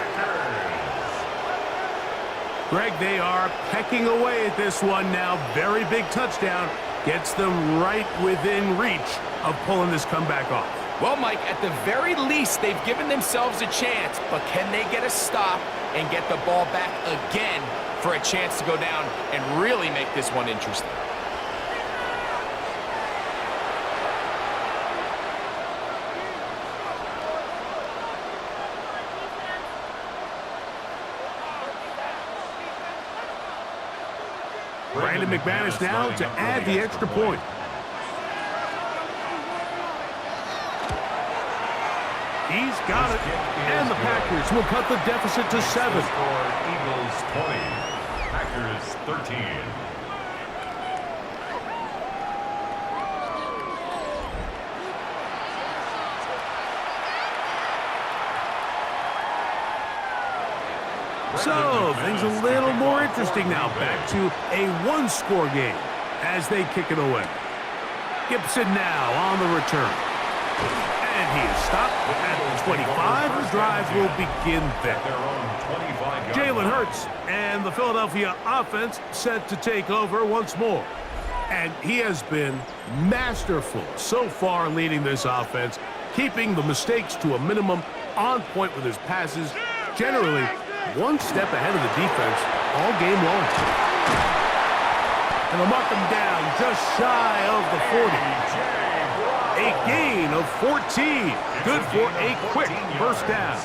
Greg, they are pecking away at this one now. Very big touchdown. Gets them right within reach of pulling this comeback off. Well, Mike, at the very least, they've given themselves a chance, but can they get a stop and get the ball back again for a chance to go down and really make this one interesting? Brandon McManus now to add the extra point. He's got it. And the Packers will cut the deficit to 7. Eagles 20, Packers 13. So, things a little more interesting now. Back to a one-score game as they kick it away. Gibson now on the return. And he is stopped at the 25. The drive will begin there. Jalen Hurts and the Philadelphia offense set to take over once more. And he has been masterful so far leading this offense, keeping the mistakes to a minimum, on point with his passes, generally one step ahead of the defense all game long. And they'll mark him down just shy of the 40. A gain of 14. Good for a quick first down.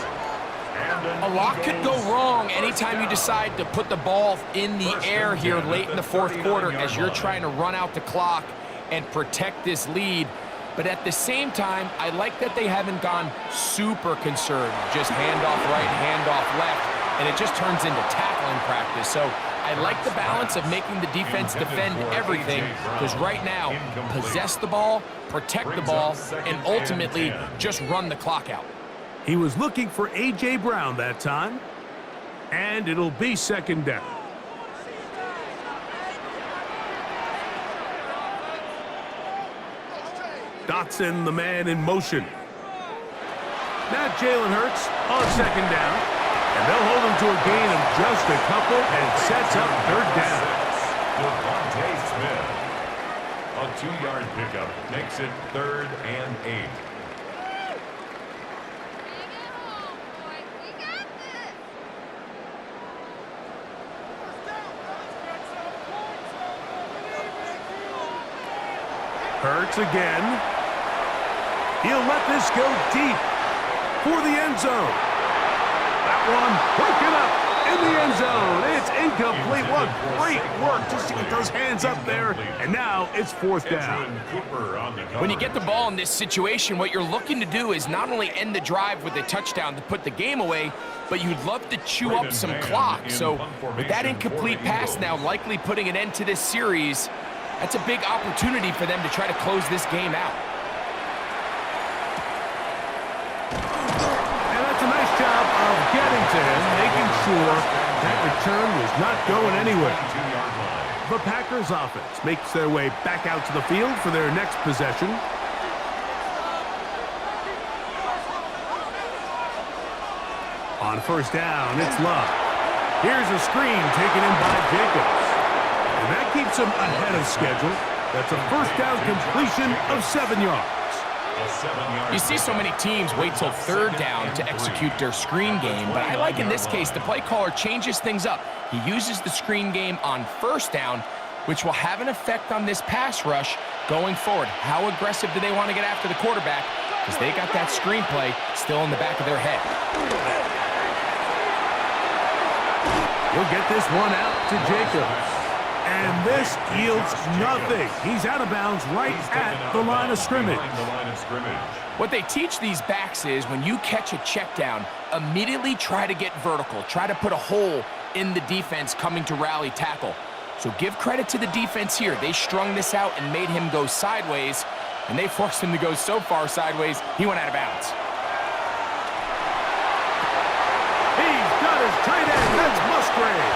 A lot could go wrong anytime you decide to put the ball in the air here late in the 4th quarter as you're trying to run out the clock and protect this lead. But at the same time, I like that they haven't gone super conservative. Just handoff right, handoff left. And it just turns into tackling practice. So I like the balance of making the defense defend everything, because right now, possess the ball, protect the ball, and ultimately just run the clock out. He was looking for A.J. Brown that time, and it'll be 2nd down. Dotson, the man in motion. Now Jalen Hurts on 2nd down. And they'll hold him to a gain of just a couple and sets up 3rd down. Devontae Smith. A 2-yard pickup makes it 3rd and 8. Hurts again. He'll let this go deep for the end zone. That one broken up in the end zone. It's incomplete. What great work just to get those hands up there. And now it's fourth down. When you get the ball in this situation, what you're looking to do is not only end the drive with a touchdown to put the game away, but you'd love to chew up some clock. So with that incomplete pass now likely putting an end to this series, that's a big opportunity for them to try to close this game out. And that's a nice job of getting to him, making sure that return was not going anywhere. The Packers offense makes their way back out to the field for their next possession. On first down, it's Love. Here's a screen taken in by Jacobs. And that keeps him ahead of schedule. That's a first down completion of 7 yards. You see so many teams wait till third down to execute their screen game, but I like in this case the play caller changes things up. He uses the screen game on first down, which will have an effect on this pass rush going forward. How aggressive do they want to get after the quarterback? Because they got that screenplay still in the back of their head. He'll get this one out to Jacobs. And this yields nothing. He's out of bounds right at the line of scrimmage. What they teach these backs is when you catch a check down, immediately try to get vertical. Try to put a hole in the defense coming to rally tackle. So give credit to the defense here. They strung this out and made him go sideways, and they forced him to go so far sideways, he went out of bounds. He's got his tight end. That's Musgrave.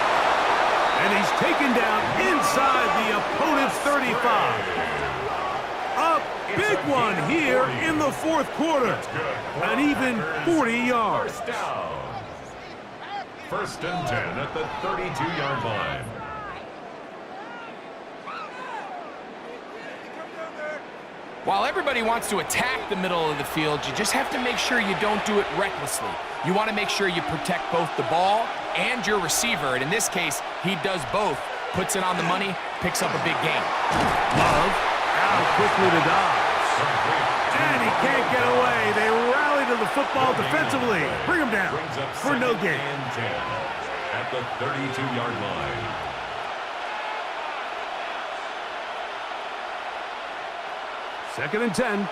And he's taken down inside the opponent's 35. A big one here in the fourth quarter. An even 40 yards. First down. First and 10 at the 32-yard line. While everybody wants to attack the middle of the field, you just have to make sure you don't do it recklessly. You want to make sure you protect both the ball and your receiver, and in this case, he does both. Puts it on the money, picks up a big gain. Love out quickly to Dobbs. And he can't get away. They rally to the football defensively. Bring him down for no gain. At the 32-yard line. Second and 10.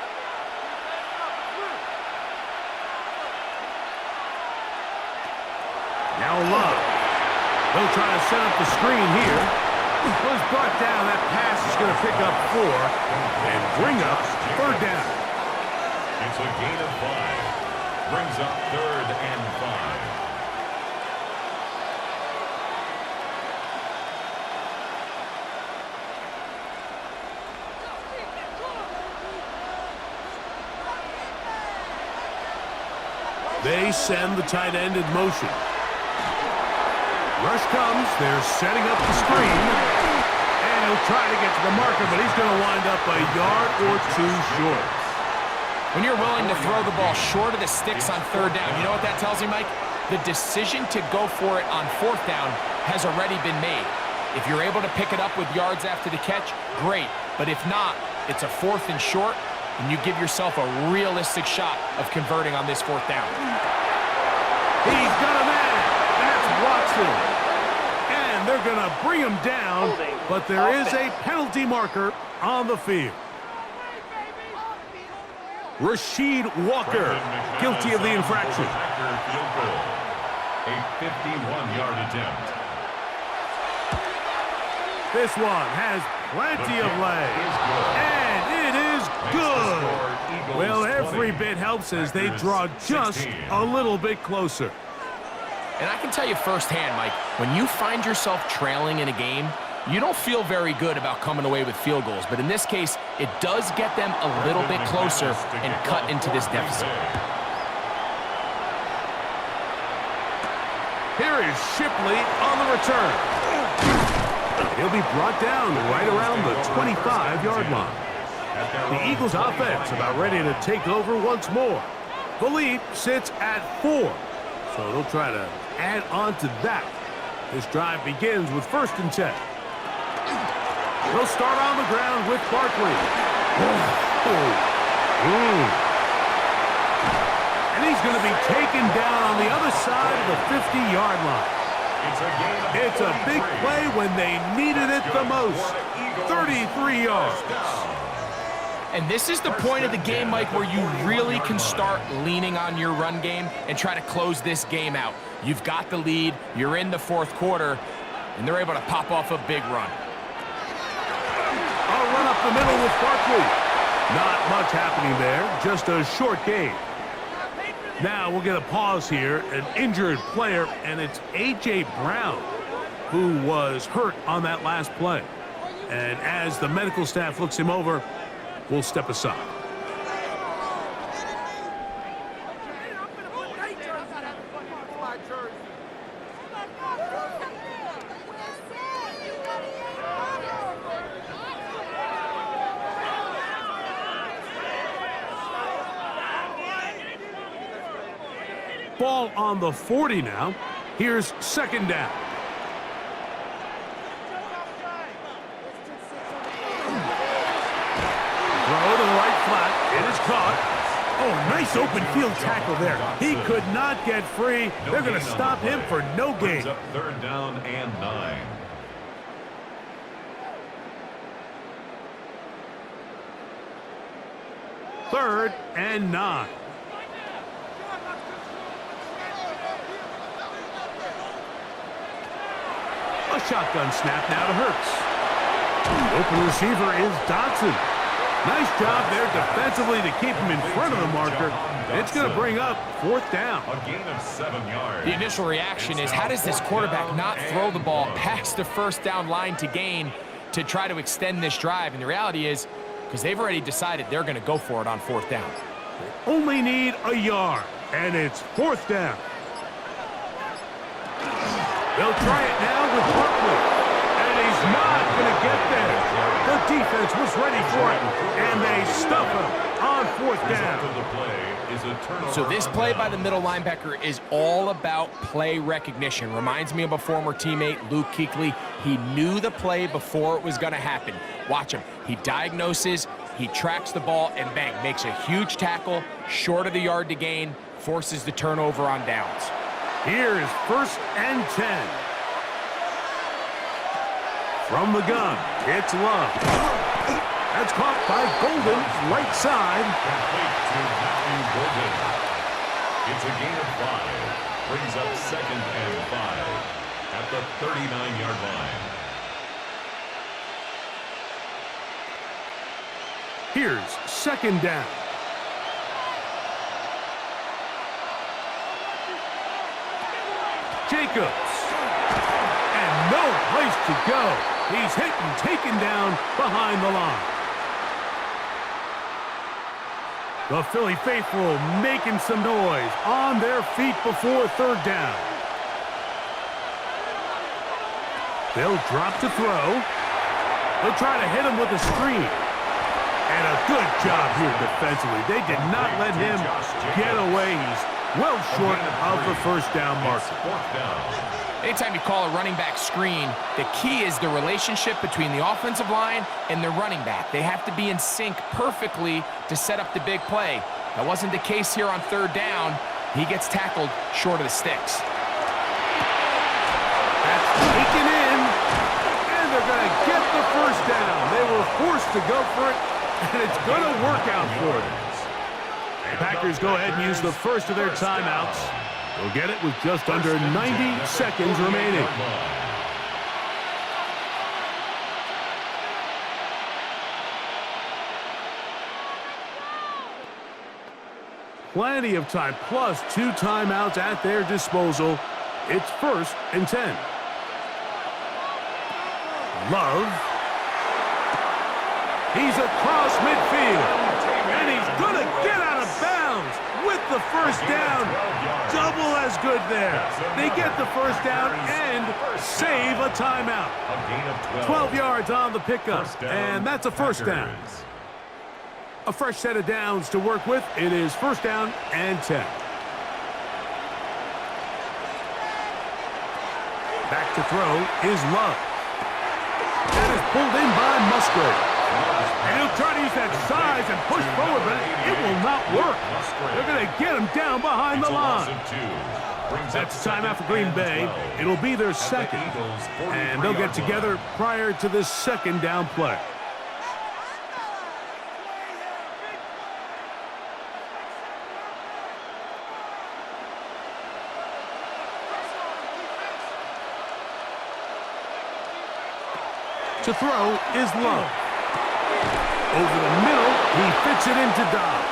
Now Love. They'll try to set up the screen here. Was brought down. That pass is going to pick up 4 and bring up third down. It's a gain of 5. Brings up third and 5. They send the tight end in motion. Rush comes. They're setting up the screen. And he'll try to get to the marker, but he's going to wind up a yard or 2 short. When you're willing to throw the ball short of the sticks on third down, you know what that tells me, Mike? The decision to go for it on fourth down has already been made. If you're able to pick it up with yards after the catch, great. But if not, it's a fourth and short, and you give yourself a realistic shot of converting on this fourth down. He's got a man. That's Watson. And they're going to bring him down, but there is a penalty marker on the field. Rasheed Walker, guilty of the infraction. A 51-yard attempt. This one has plenty of legs. And it is good. Well, every bit helps as they draw just a little bit closer. And I can tell you firsthand, Mike, when you find yourself trailing in a game, you don't feel very good about coming away with field goals. But in this case, it does get them a little bit closer and cut into this deficit. Here is Shipley on the return. He'll be brought down right around the 25-yard line. The Eagles offense about ready to take over once more. The lead sits at 4, so they'll try to add on to that. This drive begins with first and 10. They'll start on the ground with Barkley. And he's going to be taken down on the other side of the 50-yard line. It's a big play when they needed it the most. 33 yards. And this is the point of the game, Mike, where you really can start leaning on your run game and try to close this game out. You've got the lead, you're in the fourth quarter, and they're able to pop off a big run. A run up the middle with Barkley. Not much happening there, just a short gain. Now we'll get a pause here, an injured player, and it's A.J. Brown who was hurt on that last play. And as the medical staff looks him over, we'll step aside. Ball on the 40 now. Here's second down. Throw to the right flat. It is caught. Oh, nice open field tackle there. He could not get free. They're going to stop him for no gain. Third down and 9. Third and 9. A shotgun snap now to Hurts. The open receiver is Dotson. Nice job there defensively to keep him in front of the marker. It's going to bring up fourth down. A gain of 7 yards. The initial reaction is, how does this quarterback not throw the ball past the first down line to gain to try to extend this drive? And the reality is, because they've already decided they're going to go for it on fourth down. They only need a yard, and it's fourth down. They'll try it now with Barkley, and he's not going to get there. The defense was ready for it, and they stuff him on fourth down. So this play by the middle linebacker is all about play recognition. Reminds me of a former teammate, Luke Kuechly. He knew the play before it was going to happen. Watch him. He diagnoses, he tracks the ball, and bang, makes a huge tackle, short of the yard to gain, forces the turnover on downs. Here is first and 10. From the gun, it's Love. That's caught by Golden, right side. Complete to Matthew Golden. It's a gain of 5. Brings up second and 5 at the 39-yard line. Here's second down. Jacobs. And no place to go. He's hit and taken down behind the line. The Philly faithful making some noise on their feet before third down. They'll drop to throw. They'll try to hit him with a screen. And a good job here defensively. They did not let him get away. He's well short of the first down marker. Anytime you call a running back screen, the key is the relationship between the offensive line and the running back. They have to be in sync perfectly to set up the big play. That wasn't the case here on third down. He gets tackled short of the sticks. That's taken in, and they're going to get the first down. They were forced to go for it, and it's going to work out for them. The Packers go ahead and use the first of their timeouts. They'll get it with just under 90 seconds remaining. Plenty of time, plus 2 timeouts at their disposal. It's first and 10. Love. He's across midfield. And he's going to get out of bounds with the first down. Double as good there. They get the first down and save a timeout. 12 yards on the pickup, and that's a first down. A fresh set of downs to work with. It is first down and 10. Back to throw is Love. That is pulled in by Musgrave. And he'll try to use that size and push forward, but it will not work. They're going to get him down behind the line. That's timeout for Green Bay. It'll be their second, and they'll get together prior to this second down play. To throw is Love. Over the middle, he fits it into Dobbs.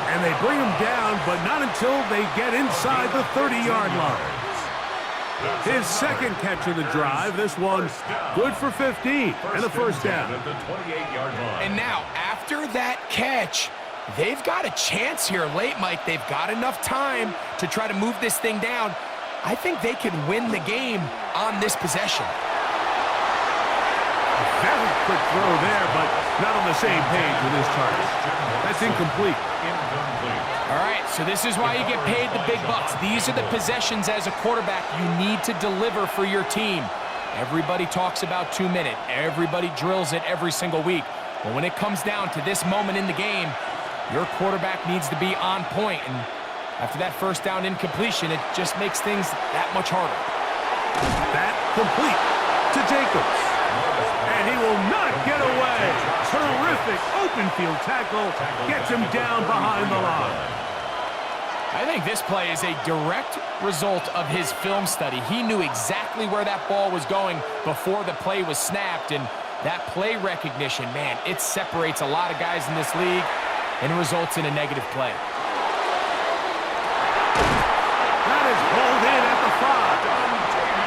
And they bring him down, but not until they get inside the 30-yard line. His second catch of the drive, this one good for 15 and a first down. And now, after that catch, they've got a chance here late, Mike. They've got enough time to try to move this thing down. I think they can win the game on this possession. Very quick throw there, but not on the same page with his target. That's incomplete. All right, so this is why you get paid the big bucks. These are the possessions as a quarterback you need to deliver for your team. Everybody talks about 2-minute. Everybody drills it every single week. But when it comes down to this moment in the game, your quarterback needs to be on point. And after that first down incompletion, it just makes things that much harder. That complete to Jacobs. And he will not get away. Terrific open field tackle. Gets him down behind the line. I think this play is a direct result of his film study. He knew exactly where that ball was going before the play was snapped. And that play recognition, man, it separates a lot of guys in this league and results in a negative play. That is pulled in at the 5.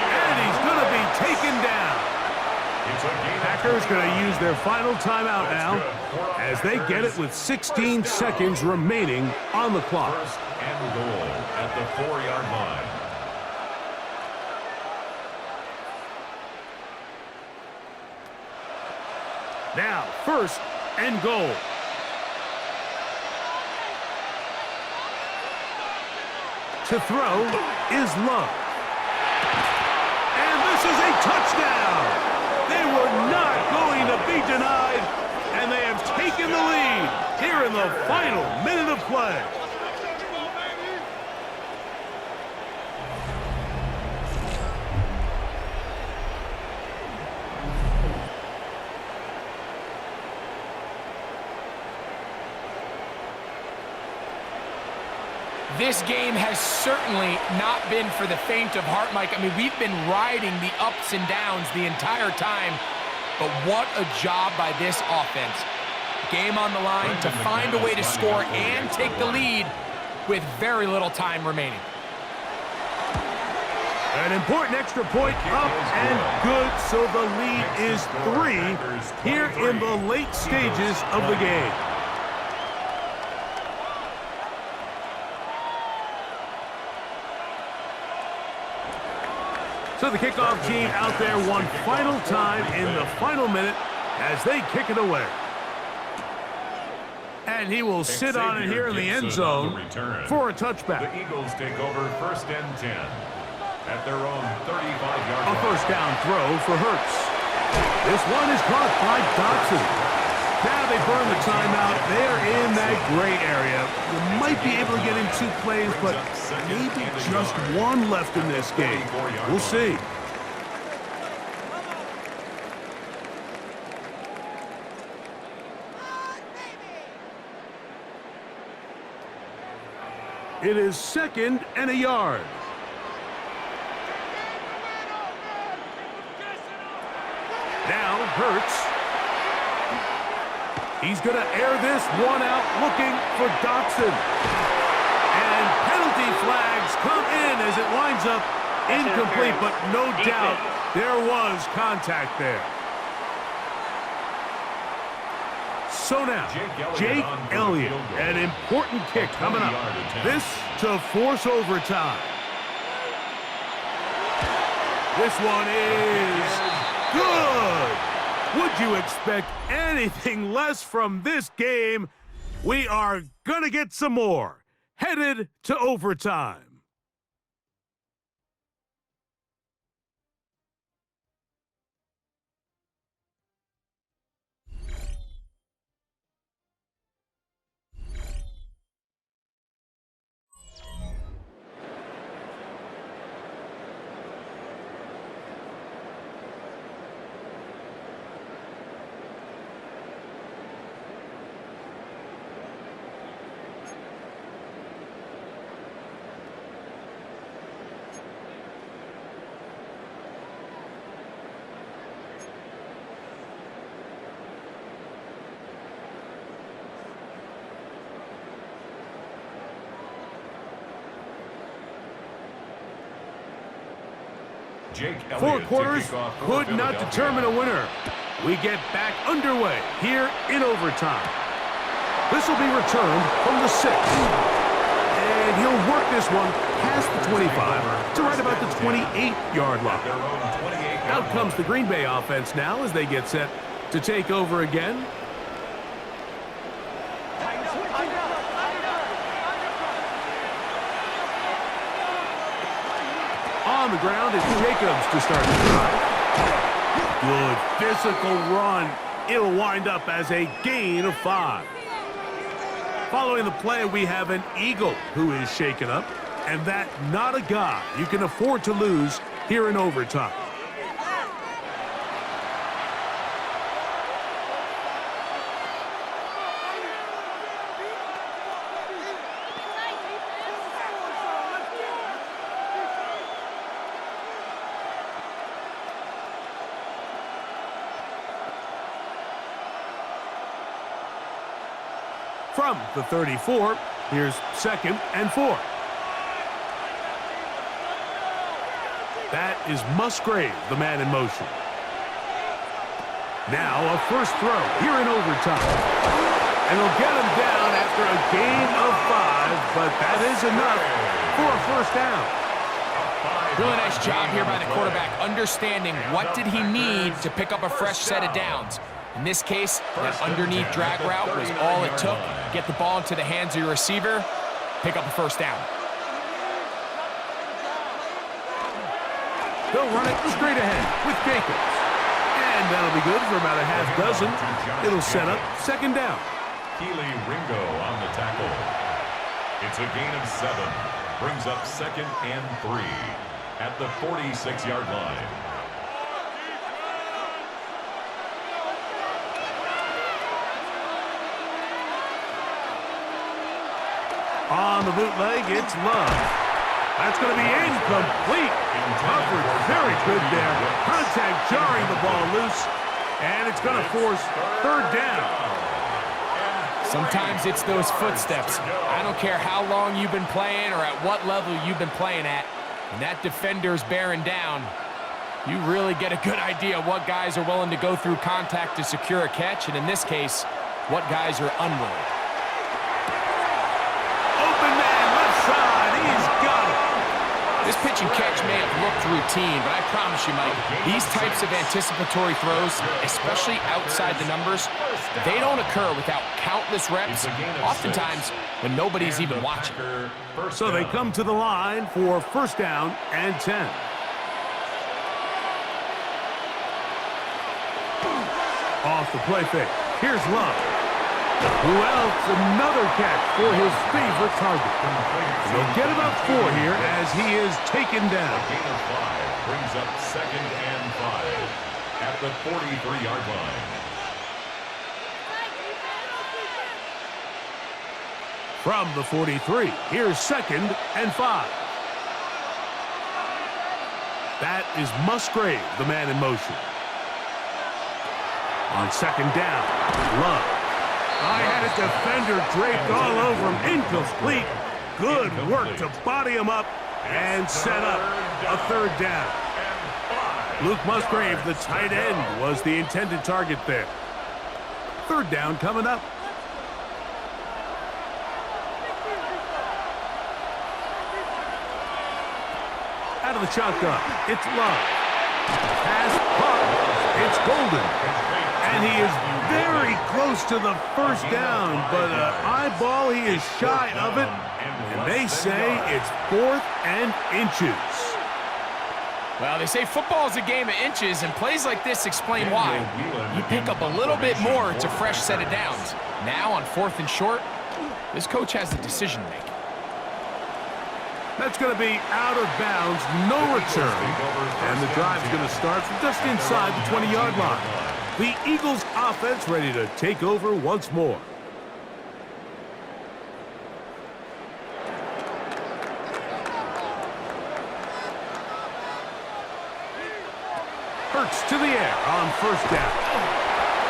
And he's going to be taken down. Packers going to use their final timeout now as they get it with 16 seconds remaining on the clock. First and goal at the 4-yard line. Now, first and goal. To throw is Love. And this is a touchdown. They were not going to be denied, and they have taken the lead here in the final minute of play. This game has certainly not been for the faint of heart, Mike. I mean, we've been riding the ups and downs the entire time, but what a job by this offense. Game on the line to find a way to score and take the lead with very little time remaining. An important extra point up and good, so the lead is 3 here in the late stages of the game. So the kickoff team out there one final time in the final minute as they kick it away. And he will sit on it here in the end zone for a touchback. The Eagles take over first and 10 at their own 35-yard line. A first down throw for Hurts. This one is caught by Dotson. Now they burn the timeout. They're in that gray area. You might be able to get in 2 plays, but maybe just one left in this game. We'll see. It is 2nd and a yard. Now Hurts. He's going to air this one out looking for Dotson. And penalty flags come in as it winds up incomplete, but no doubt there was contact there. So now, Jake Elliott, an important kick coming up. This to force overtime. This one is good. Would you expect anything less from this game? We are going to get some more. Headed to overtime. Four quarters could not determine a winner. We get back underway here in overtime. This will be returned from the 6. And he'll work this one past the 25 to right about the 28-yard line. Out comes the Green Bay offense now as they get set to take over again. On the ground is Jacobs to start the drive. Good physical run. It'll wind up as a gain of 5. Following the play, we have an Eagle who is shaken up, and that not a guy you can afford to lose here in overtime. From the 34, here's 2nd and 4. That is Musgrave, the man in motion. Now a first throw here in overtime. And they'll get him down after a gain of 5, but that is enough for a first down. Really nice job here by the quarterback, understanding what did he need to pick up a fresh set of downs. In this case, that underneath drag route was all it took. Get the ball into the hands of your receiver, pick up a first down. They'll run it straight ahead with Jacobs. And that'll be good for about a half dozen. It'll set up 2nd down. Keely Ringo on the tackle. It's a gain of 7. Brings up 2nd and 3 at the 46-yard line. On the bootleg, it's Love. That's going to be incomplete. Coverage very good there. Contact jarring the ball loose. And it's going to force 3rd down. Sometimes it's those footsteps. I don't care how long you've been playing or at what level you've been playing at. When that defender's bearing down, you really get a good idea what guys are willing to go through contact to secure a catch, and in this case, what guys are unwilling. This pitch and catch may have looked routine, but I promise you, Mike, these types of anticipatory throws, especially outside the numbers, they don't occur without countless reps, oftentimes when nobody's even watching. So they come to the line for 1st down and 10. Off the play fake. Here's Love. Who else? Another catch for his favorite target. They'll get about 4 here as he is taken down. Gain of 5 brings up 2nd and 5 at the 43-yard line. From the 43, here's 2nd and 5. That is Musgrave, the man in motion. On 2nd down, Love. I had a defender draped all over him. Incomplete. Good work to body him up and set up a 3rd down. Luke Musgrave, the tight end, was the intended target there. 3rd down coming up. Out of the shotgun, it's Love. Pass caught. It's Golden. And he is very close to the 1st down, but eyeball, he is shy of it. And they say it's 4th and inches. Well, they say football is a game of inches, and plays like this explain why. You pick up a little bit more, it's a fresh set of downs. Now on 4th and short, this coach has a decision to make. That's going to be out of bounds, no return. And the drive's going to start from just inside the 20-yard line. The Eagles offense ready to take over once more. Hurts to the air on 1st down.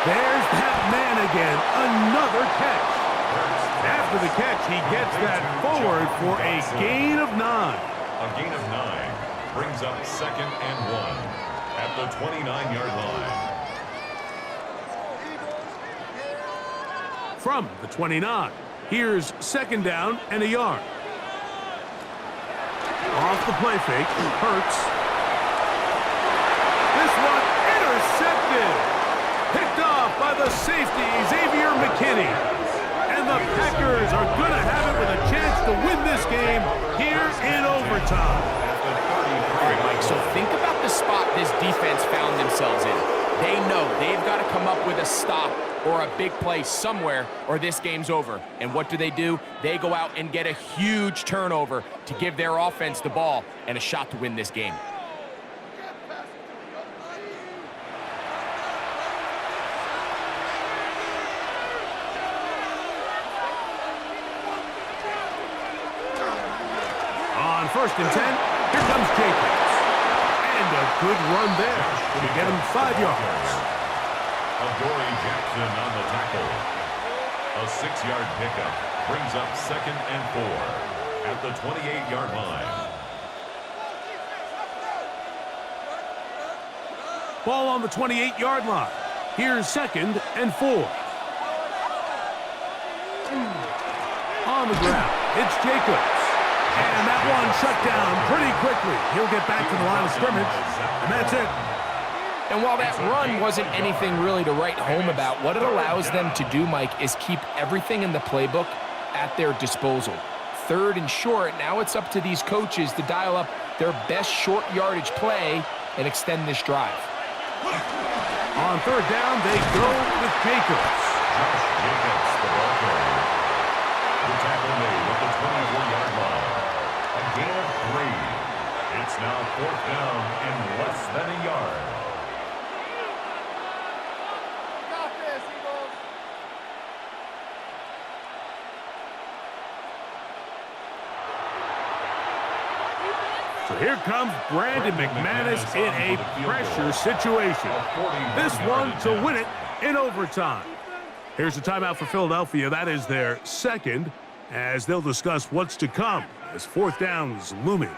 There's that man again, another catch. After the catch, he gets that forward for a gain of 9. A gain of 9 brings up 2nd and 1 at the 29-yard line. From the 29, here's 2nd down and a yard. Off the play fake, Hurts. This one intercepted. Picked off by the safety, Xavier McKinney. And the Packers are going to have it with a chance to win this game here in overtime. All right, Mike, so think about the spot this defense found themselves in. They know they've got to come up with a stop or a big play somewhere or this game's over. And what do? They go out and get a huge turnover to give their offense the ball and a shot to win this game. On 1st and 10, here comes Jacobs. And a good run there to get him 5 yards. Adoree Jackson on the tackle. A 6-yard pickup brings up 2nd and 4 at the 28-yard line. Ball on the 28-yard line. Here's 2nd and 4. On the ground, it's Jacobs. And that one shut down pretty quickly. He'll get back to the line of scrimmage, and that's it. And while that run wasn't anything really to write home about, what it allows them to do, Mike, is keep everything in the playbook at their disposal. 3rd and short, now it's up to these coaches to dial up their best short yardage play and extend this drive. On 3rd down, they go with Jacobs. Josh Jacobs, the ball carrier. The tackle made at the 24-yard line. A gain of 3. It's now 4th down and less than a yard. So here comes Brandon McManus in a pressure situation. This one to win it in overtime. Here's a timeout for Philadelphia. That is their 2nd, as they'll discuss what's to come as 4th down's looming.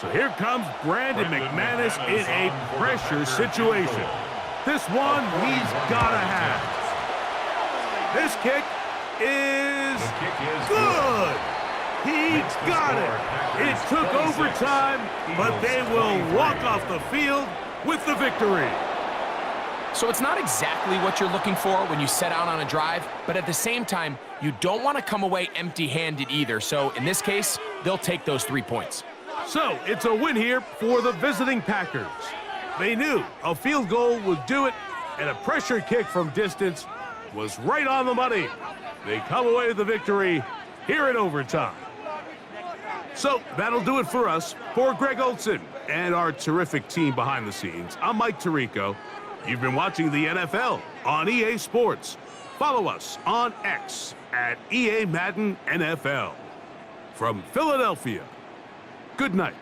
So here comes Brandon McManus in a pressure situation. This one he's got to have. This kick is good. He got it. It took overtime, but they will walk off the field with the victory. So it's not exactly what you're looking for when you set out on a drive, but at the same time, you don't want to come away empty-handed either. So in this case, they'll take those 3 points. So it's a win here for the visiting Packers. They knew a field goal would do it, and a pressure kick from distance was right on the money. They come away with the victory here in overtime. So that'll do it for us. For Greg Olson and our terrific team behind the scenes, I'm Mike Tirico. You've been watching the NFL on EA Sports. Follow us on X at EA Madden NFL. From Philadelphia, good night.